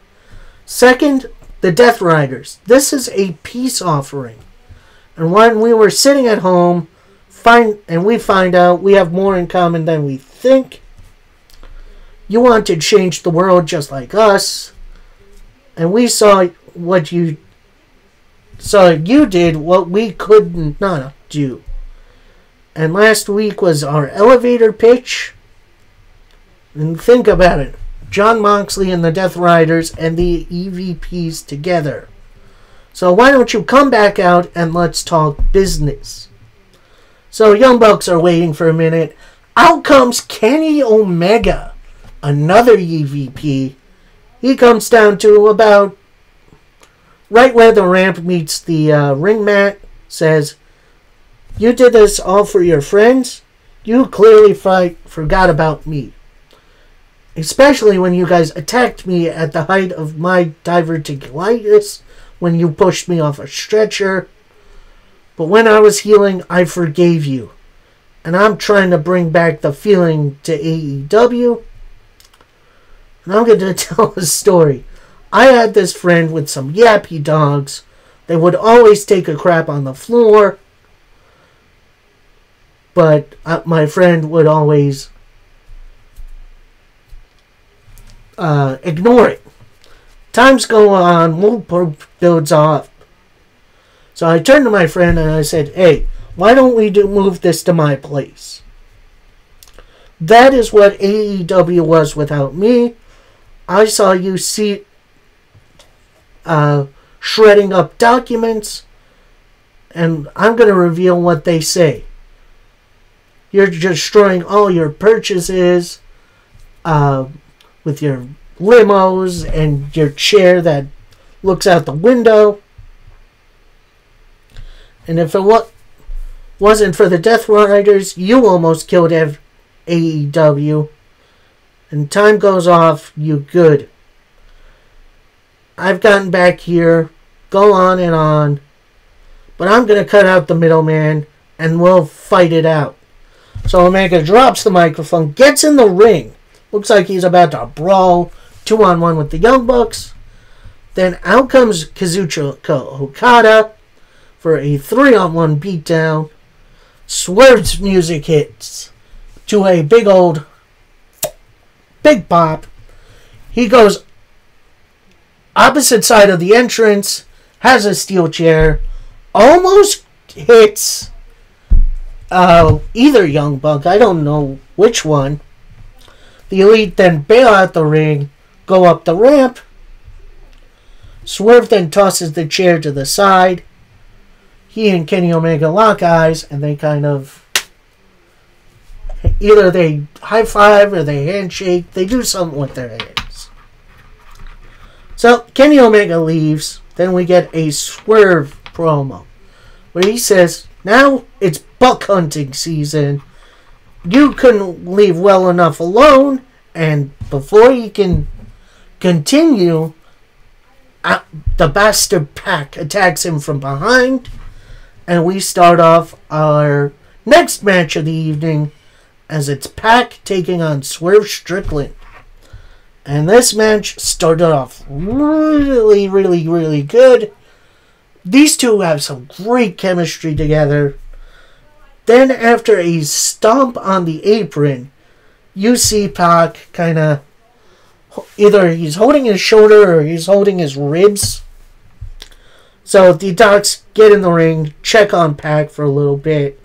Second, the Death Riders. This is a peace offering. And when we were sitting at home, we find out we have more in common than we think. You want to change the world just like us. And we saw what you did what we could not do. And last week was our elevator pitch. And think about it. Jon Moxley and the Death Riders and the EVPs together. So why don't you come back out and let's talk business. So Young Bucks are waiting for a minute. Out comes Kenny Omega, another EVP. He comes down to about right where the ramp meets the ring mat. Says, "You did this all for your friends? You clearly forgot about me. Especially when you guys attacked me at the height of my diverticulitis, when you pushed me off a stretcher. But when I was healing, I forgave you. And I'm trying to bring back the feeling to AEW. And I'm going to tell a story. I had this friend with some yappy dogs. They would always take a crap on the floor. But my friend would always ignore it. Times go on, mood builds up. So I turned to my friend and I said, "Hey, why don't we move this to my place?" That is what AEW was without me. I saw you shredding up documents, and I'm going to reveal what they say. You're destroying all your purchases with your limos and your chair that looks out the window. And if it wasn't for the Death Riders, you almost killed AEW. And time goes off, you good. I've gotten back here, go on and on, but I'm going to cut out the middleman and we'll fight it out. So Omega drops the microphone, gets in the ring. Looks like he's about to brawl 2-on-1 with the Young Bucks. Then out comes Kazuchika Okada for a 3-on-1 beatdown. Swerve's music hits to a big pop. He goes opposite side of the entrance, has a steel chair, almost hits either Young Buck. I don't know which one. The Elite then bail out the ring, go up the ramp. Swerve then tosses the chair to the side. He and Kenny Omega lock eyes, and they kind of either they high five or they handshake. They do something with their hands. So Kenny Omega leaves. Then we get a Swerve promo where he says, "Now it's buck hunting season. You couldn't leave well enough alone." And before he can continue, the Bastard Pac attacks him from behind. And we start off our next match of the evening as it's Pac taking on Swerve Strickland. And this match started off really, really, really good. These two have some great chemistry together. Then after a stomp on the apron, you see Pac kind of either he's holding his shoulder or he's holding his ribs. So the docs get in the ring, check on Pac for a little bit.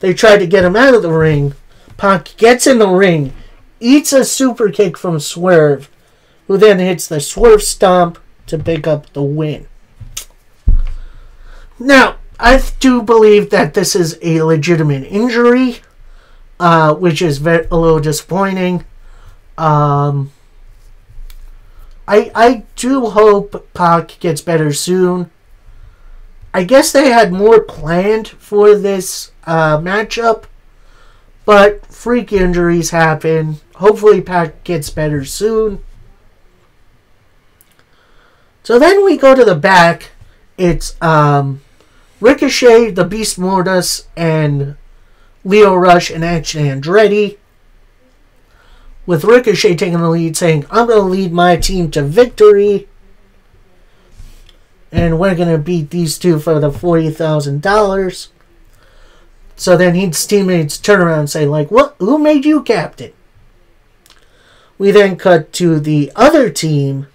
They try to get him out of the ring. Pac gets in the ring, eats a super kick from Swerve, who then hits the Swerve Stomp to pick up the win. Now, I do believe that this is a legitimate injury, which is a little disappointing. I do hope Pac gets better soon. I guess they had more planned for this matchup, But freak injuries happen. Hopefully Pac gets better soon. So then we go to the back. It's Ricochet, the Beast Mortis, and Lio Rush and Action Andretti. With Ricochet taking the lead, saying, I'm going to lead my team to victory. And we're going to beat these two for the $40,000. So then his teammates turn around and say, like, what? Who made you captain? We then cut to the other team,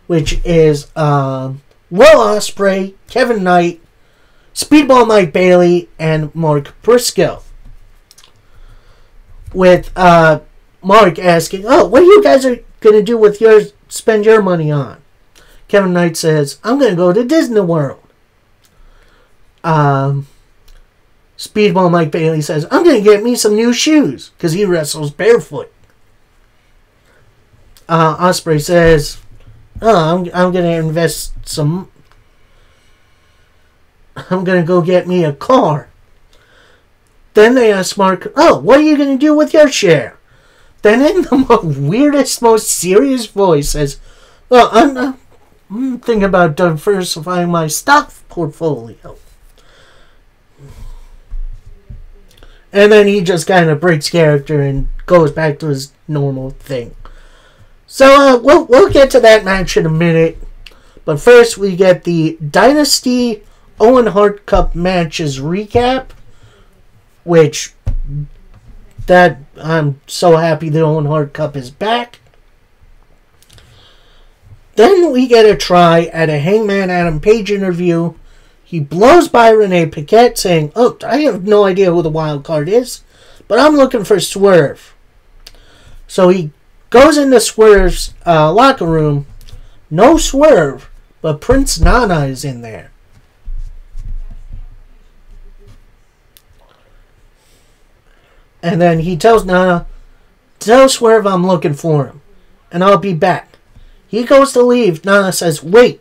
which is Will Ospreay, Kevin Knight, Speedball Mike Bailey, and Mark Briscoe. With Mark asking, oh, what are you guys going to do with spend your money on? Kevin Knight says, I'm going to go to Disney World. Speedball Mike Bailey says, I'm going to get me some new shoes, because he wrestles barefoot. Ospreay says, oh, I'm going to invest some... I'm going to go get me a car. Then they ask Mark, oh, what are you going to do with your share? Then in the weirdest, most serious voice says, well, I'm thinking about diversifying my stock portfolio. And then he just kind of breaks character and goes back to his normal thing. So we'll get to that match in a minute. But first we get the Dynasty Owen Hart Cup matches recap. Which, that I'm so happy the Owen Hart Cup is back. Then we get a try at a Hangman Adam Page interview. He blows by Renee Paquette saying, oh, I have no idea who the wild card is, but I'm looking for Swerve. So he goes into Swerve's locker room. No Swerve, but Prince Nana is in there. And then he tells Nana, tell Swerve I'm looking for him, and I'll be back. He goes to leave. Nana says, wait.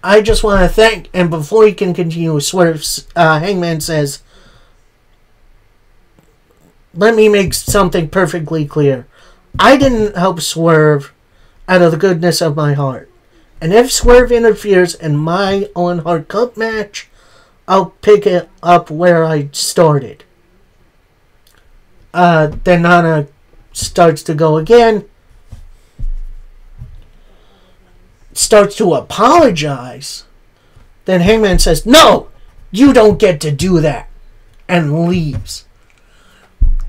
I just want to thank, and before he can continue, Swerve's Hangman says, let me make something perfectly clear. I didn't help Swerve out of the goodness of my heart. And if Swerve interferes in my Owen Hart Cup match, I'll pick it up where I started. Then Nana starts to go again. Starts to apologize. Then Hangman says, no, you don't get to do that. And leaves.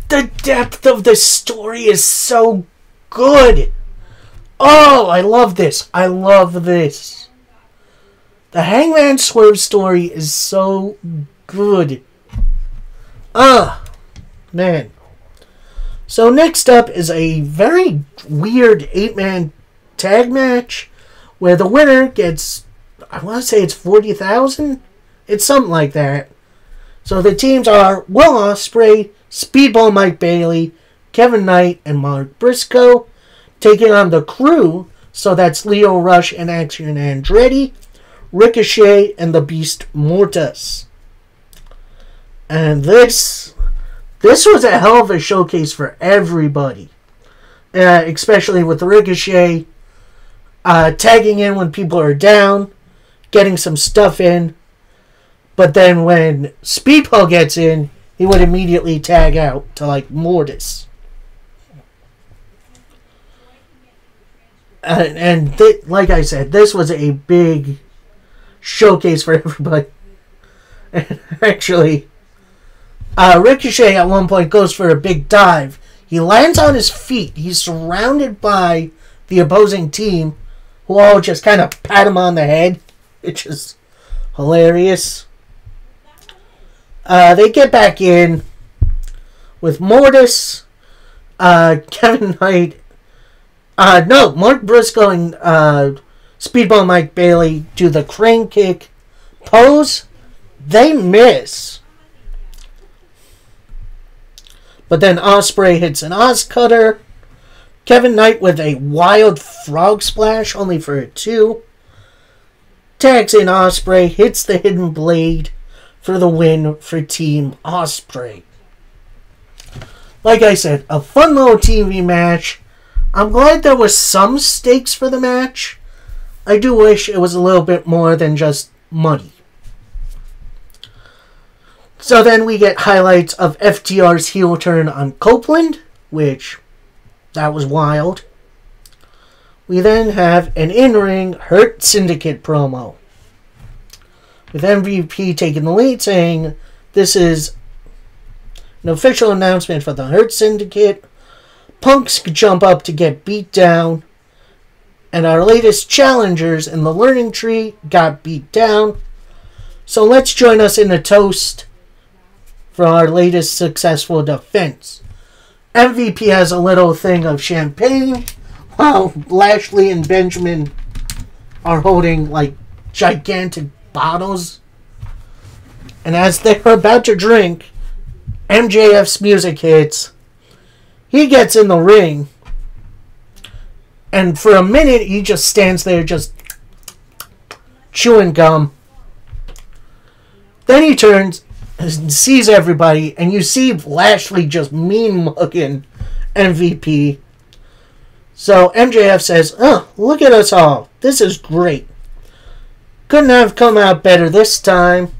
The depth of the story is so good. Oh, I love this. I love this. The Hangman Swerve story is so good. Man. So next up is a very weird 8-man tag match where the winner gets, I want to say it's $40,000. It's something like that. So the teams are Will Ospreay, Speedball Mike Bailey, Kevin Knight, and Mark Briscoe taking on the Crew. So that's Lio Rush and Action Andretti, Ricochet, and the Beast Mortis. And this was a hell of a showcase for everybody. Especially with Ricochet tagging in when people are down, getting some stuff in. But then when Speedball gets in, he would immediately tag out to like Mortis. Like I said, this was a big showcase for everybody. And actually, Ricochet at one point goes for a big dive. He lands on his feet. He's surrounded by the opposing team, who all just kind of pat him on the head, which is hilarious. They get back in with Mortis, Kevin Knight, Mark Briscoe and Speedball Mike Bailey do the crane kick pose. They miss. But then Ospreay hits an Oz Cutter. Kevin Knight with a wild frog splash, only for a 2. Tags in Ospreay, hits the hidden blade. for the win for Team Ospreay. Like I said, a fun little TV match. I'm glad there was some stakes for the match. I do wish it was a little bit more than just money. So then we get highlights of FTR's heel turn on Copeland, which, that was wild. We then have an in-ring Hurt Syndicate promo, with MVP taking the lead, saying this is an official announcement for the Hurt Syndicate. Punks jump up to get beat down, and our latest challengers in the Learning Tree got beat down. So let's join us in a toast for our latest successful defense. MVP has a little thing of champagne, while Lashley and Benjamin are holding like gigantic bottles. And as they're about to drink, MJF's music hits. He gets in the ring, and for a minute he just stands there just chewing gum. Then he turns and sees everybody, and you see Lashley just mean-mugging MVP. So MJF says, "Oh, look at us all. This is great. Couldn't have come out better this time."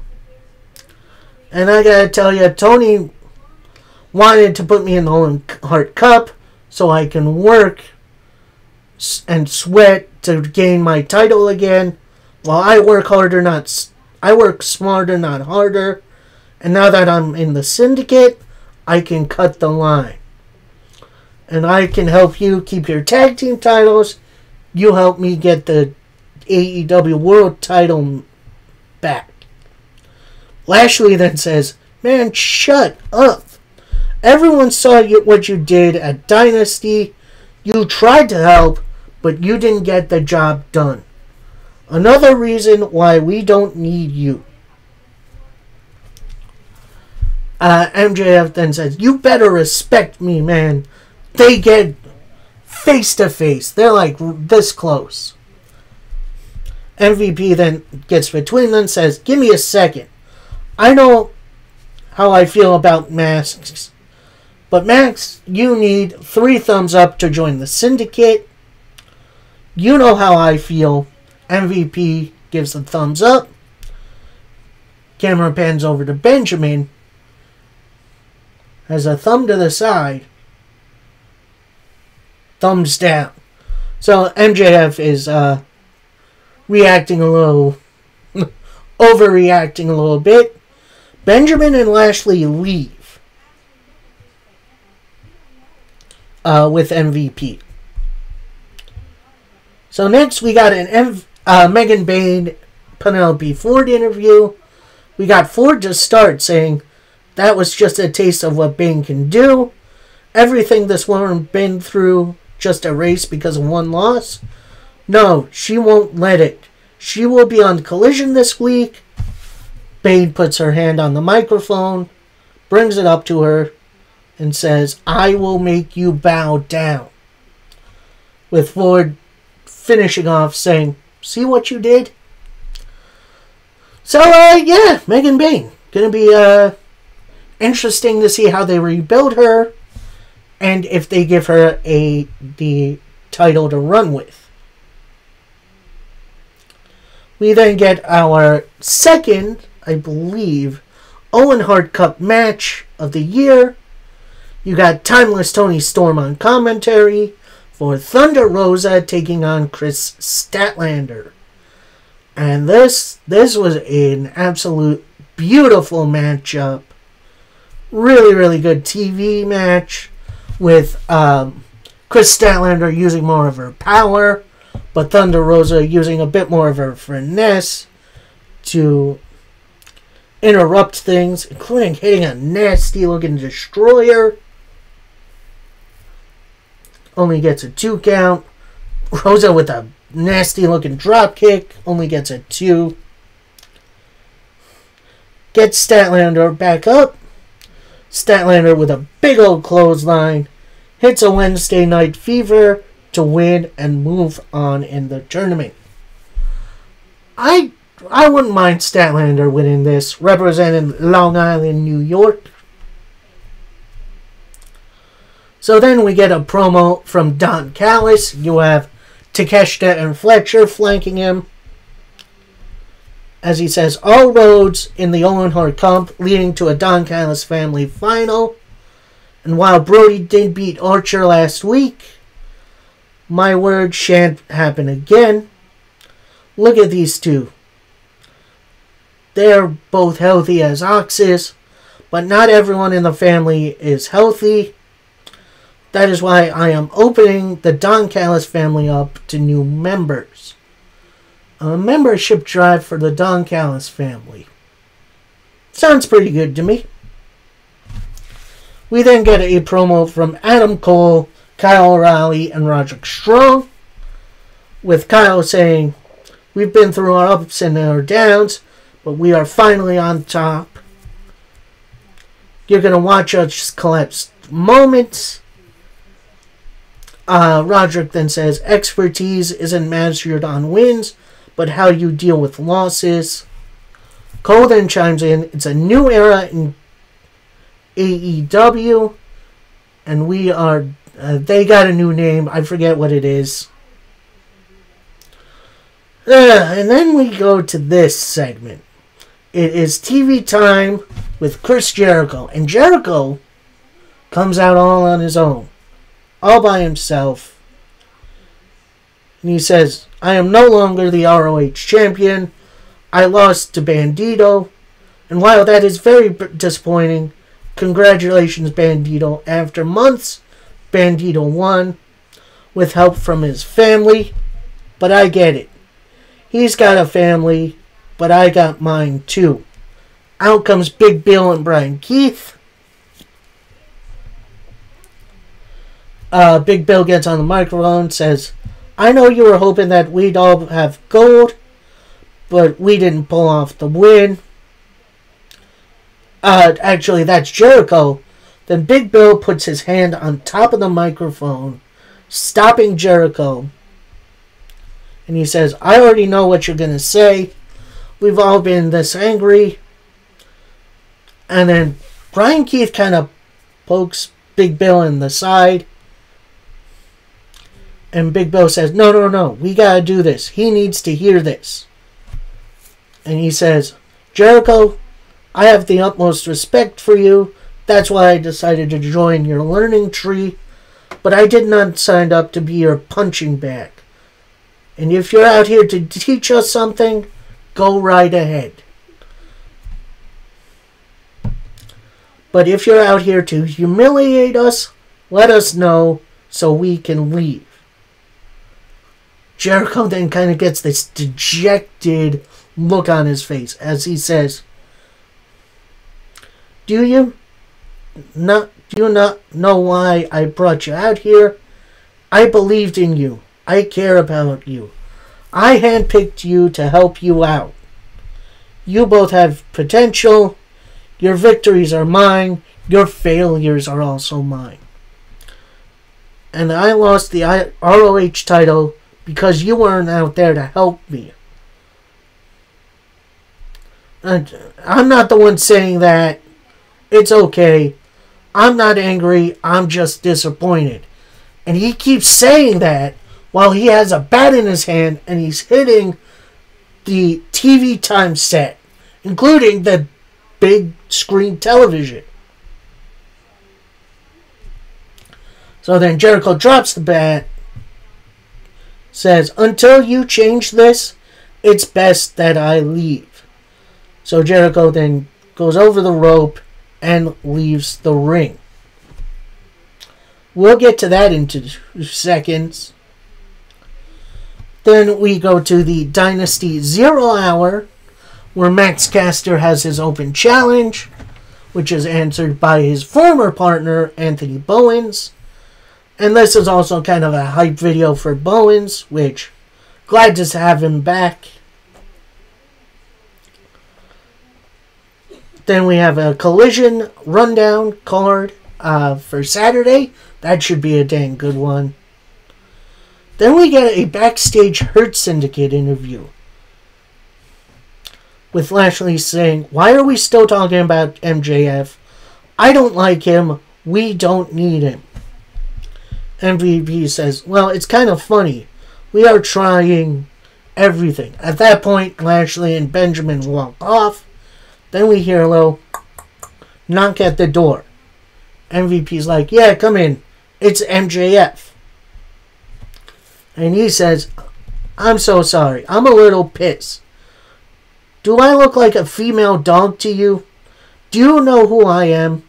And I gotta tell you, Tony wanted to put me in the Owen Hart Cup so I can work and sweat to gain my title again. While I work smarter, not harder. And now that I'm in the Syndicate, I can cut the line. And I can help you keep your tag team titles. You help me get the AEW World title back. Lashley then says, "Man, shut up. Everyone saw what you did at Dynasty. You tried to help, but you didn't get the job done. Another reason why we don't need you." MJF then says, "You better respect me, man." They get face to face. They're like this close. MVP then gets between them and says, "Give me a second. I know how I feel about masks. But Max, you need 3 thumbs up to join the Syndicate. You know how I feel." MVP gives a thumbs up. Camera pans over to Benjamin. Has a thumb to the side. Thumbs down. So MJF is reacting a little, overreacting a little bit. Benjamin and Lashley leave with MVP. So next we got an Megan Bayne Penelope Ford interview. We got Ford to start saying that was just a taste of what Bayne can do. Everything this woman been through just a race because of one loss. No, she won't let it. She will be on Collision this week. Bayne puts her hand on the microphone, brings it up to her, and says, "I will make you bow down." With Ford finishing off saying, "See what you did?" So, yeah, Megan Bayne. Gonna be interesting to see how they rebuild her and if they give her the title to run with. We then get our second, I believe, Owen Hart Cup match of the year. You got Timeless Tony Storm on commentary for Thunder Rosa taking on Chris Statlander. And this was an absolute beautiful matchup. Really, really good TV match with Chris Statlander using more of her power, but Thunder Rosa using a bit more of her finesse to interrupt things, including hitting a nasty-looking destroyer. Only gets a 2 count. Rosa with a nasty-looking drop kick only gets a 2. Gets Statlander back up. Statlander with a big old clothesline hits a Wednesday Night Fever to win and move on in the tournament. I I wouldn't mind Statlander winning this, representing Long Island, New York. So then we get a promo from Don Callis. You have Takeshita and Fletcher flanking him. As he says, all roads in the Owen Hart Cup leading to a Don Callis family final. And while Brody did beat Archer last week, my word, shan't happen again. Look at these two. They're both healthy as oxes, but not everyone in the family is healthy. That is why I am opening the Don Callis family up to new members. A membership drive for the Don Callis family. Sounds pretty good to me. We then get a promo from Adam Cole, Kyle O'Reilly, and Roderick Strong, with Kyle saying, we've been through our ups and our downs, but we are finally on top. You're going to watch us collapse moments. Roderick then says, expertise isn't measured on wins, but how you deal with losses. Cole then chimes in, it's a new era in AEW, and we are, they got a new name, I forget what it is. And then we go to this segment. It is TV time with Chris Jericho, and Jericho comes out all on his own, all by himself. And he says, I am no longer the ROH champion. I lost to Bandito. And while that is very disappointing, congratulations, Bandito. After months, Bandito won with help from his family. But I get it. He's got a family, but I got mine too. Out comes Big Bill and Brian Keith. Big Bill gets on the microphone, says, I know you were hoping that we'd all have gold, but we didn't pull off the win. Actually, that's Jericho. Then Big Bill puts his hand on top of the microphone, stopping Jericho. And he says, I already know what you're going to say. We've all been this angry. And then Brian Keith kind of pokes Big Bill in the side. And Big Bill says, no, we got to do this. He needs to hear this. And he says, Jericho, I have the utmost respect for you. That's why I decided to join your learning tree. But I did not sign up to be your punching bag. And if you're out here to teach us something, go right ahead. But if you're out here to humiliate us, let us know so we can leave. Jericho then kind of gets this dejected look on his face as he says, Do you not know why I brought you out here? I believed in you. I care about you. I handpicked you to help you out. You both have potential. Your victories are mine. Your failures are also mine. And I lost the ROH title because you weren't out there to help me. And I'm not the one saying that. It's okay. I'm not angry. I'm just disappointed. And he keeps saying that while he has a bat in his hand and he's hitting the TV time set, including the big screen television. So then Jericho drops the bat, says, until you change this, it's best that I leave. So Jericho then goes over the rope and leaves the ring. We'll get to that in 2 seconds. Then we go to the Dynasty 0 Hour, where Max Caster has his open challenge, which is answered by his former partner, Anthony Bowens. And this is also kind of a hype video for Bowens, which, glad to have him back. Then we have a Collision rundown card for Saturday. That should be a dang good one. Then we get a backstage Hurt Syndicate interview. with Lashley saying, "Why are we still talking about MJF? I don't like him. We don't need him." MVP says, "Well, it's kind of funny. We are trying everything." At that point, Lashley and Benjamin walk off. Then we hear a little knock at the door. MVP's like, "Yeah, come in. It's MJF." And he says, "I'm so sorry. I'm a little pissed. Do I look like a female dog to you? Do you know who I am?"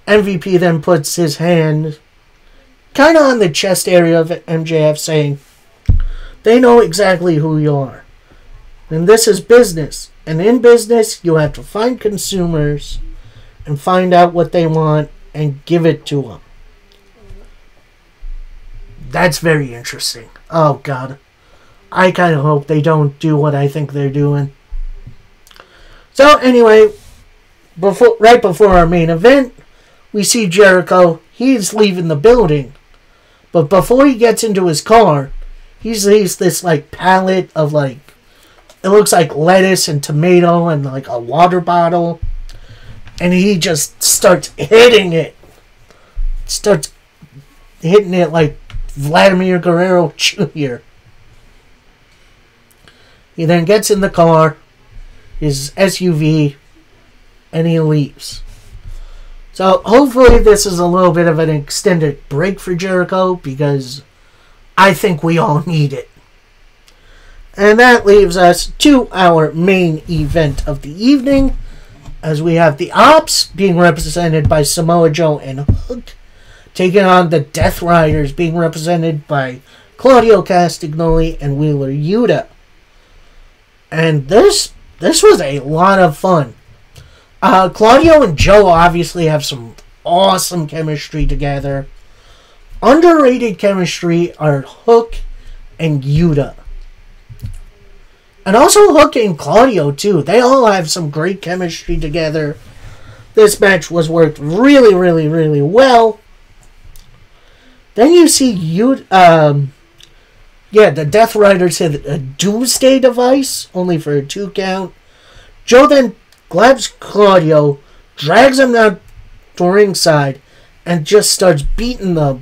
MVP then puts his hand kind of on the chest area of MJF, saying, "They know exactly who you are. And this is business. And in business, you have to find consumers and find out what they want and give it to them." That's very interesting. Oh, God. I kind of hope they don't do what I think they're doing. So, anyway, right before our main event, we see Jericho. He's leaving the building. But before he gets into his car, he sees this, pallet of, it looks like lettuce and tomato and, a water bottle. And he just starts hitting it. Starts hitting it like Vladimir Guerrero Jr. He then gets in the car, his SUV, and he leaves. So hopefully this is a little bit of an extended break for Jericho, because I think we all need it. And that leaves us to our main event of the evening, as we have the Ops being represented by Samoa Joe and Hook, taking on the Death Riders being represented by Claudio Castagnoli and Wheeler Yuta. And this was a lot of fun. Claudio and Joe obviously have some awesome chemistry together. Underrated chemistry are Hook and Yuta. And also Hook and Claudio too. They all have some great chemistry together. This match was worked really, really, really well. Then you see the Death Riders hit a Doomsday device, only for a 2 count. Joe then grabs Claudio, drags him down to ringside, and just starts beating the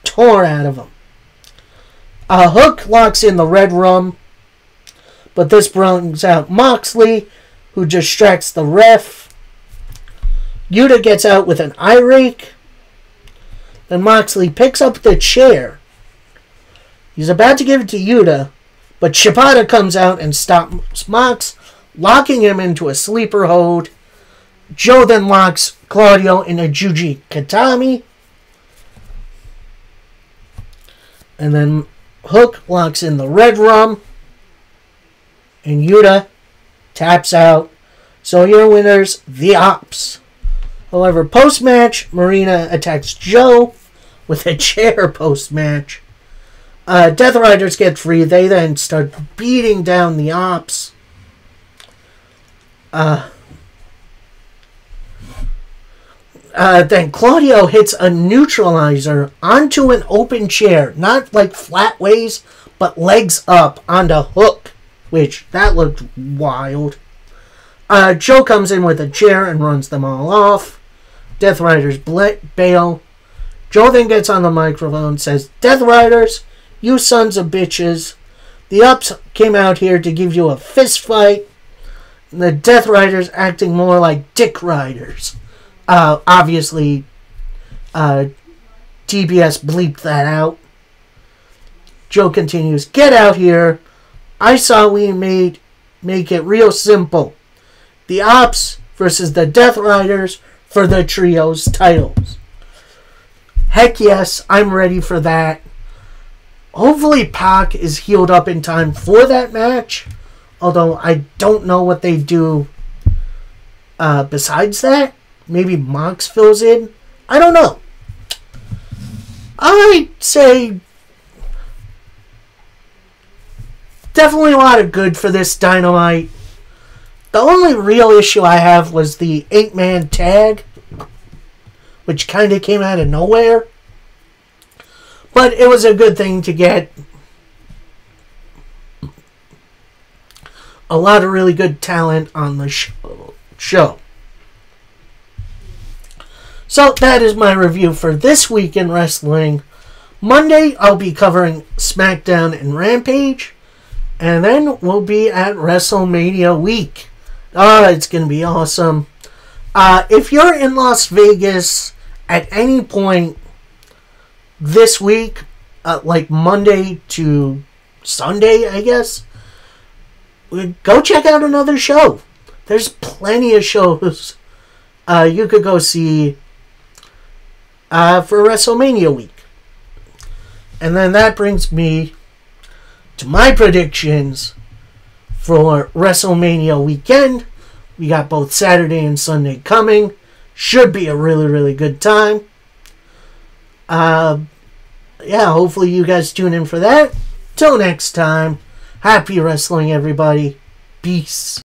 tar out of him. Hook locks in the Red Rum, but this brings out Moxley, who distracts the ref. Yuta gets out with an eye rake. Then Moxley picks up the chair. He's about to give it to Yuta, but Shibata comes out and stops Mox, locking him into a sleeper hold. Joe then locks Claudio in a Juji Katami. And then Hook locks in the Red Rum. And Yuta taps out. So your winners, the Ops. However, post-match, Marina attacks Joe with a chair post-match. Death Riders get free. They then start beating down the Ops. Then Claudio hits a neutralizer onto an open chair. Not like flat ways, but legs up onto Hook. Which, that looked wild. Joe comes in with a chair and runs them all off. Death Riders bail. Joe then gets on the microphone and says, "Death Riders, you sons of bitches. The Ups came out here to give you a fist fight. And the Death Riders acting more like Dick Riders." Obviously, TBS bleeped that out. Joe continues, "Get out here. I saw we make it real simple. The Ops versus the Death Riders for the Trios titles." Heck yes, I'm ready for that. Hopefully Pac is healed up in time for that match. Although I don't know what they do besides that. Maybe Mox fills in. I don't know. I'd say definitely a lot of good for this Dynamite. The only real issue I have was the 8-man tag, which kind of came out of nowhere. But it was a good thing to get. a lot of really good talent on the show. So that is my review for this week in wrestling. Monday, I'll be covering SmackDown and Rampage. And then we'll be at WrestleMania week. It's going to be awesome. If you're in Las Vegas at any point this week, like Monday to Sunday, I guess, go check out another show. There's plenty of shows you could go see for WrestleMania week. And then that brings me to my predictions for WrestleMania weekend. We got both Saturday and Sunday coming. Should be a really, really good time. Hopefully you guys tune in for that. Till next time, happy wrestling, everybody. Peace.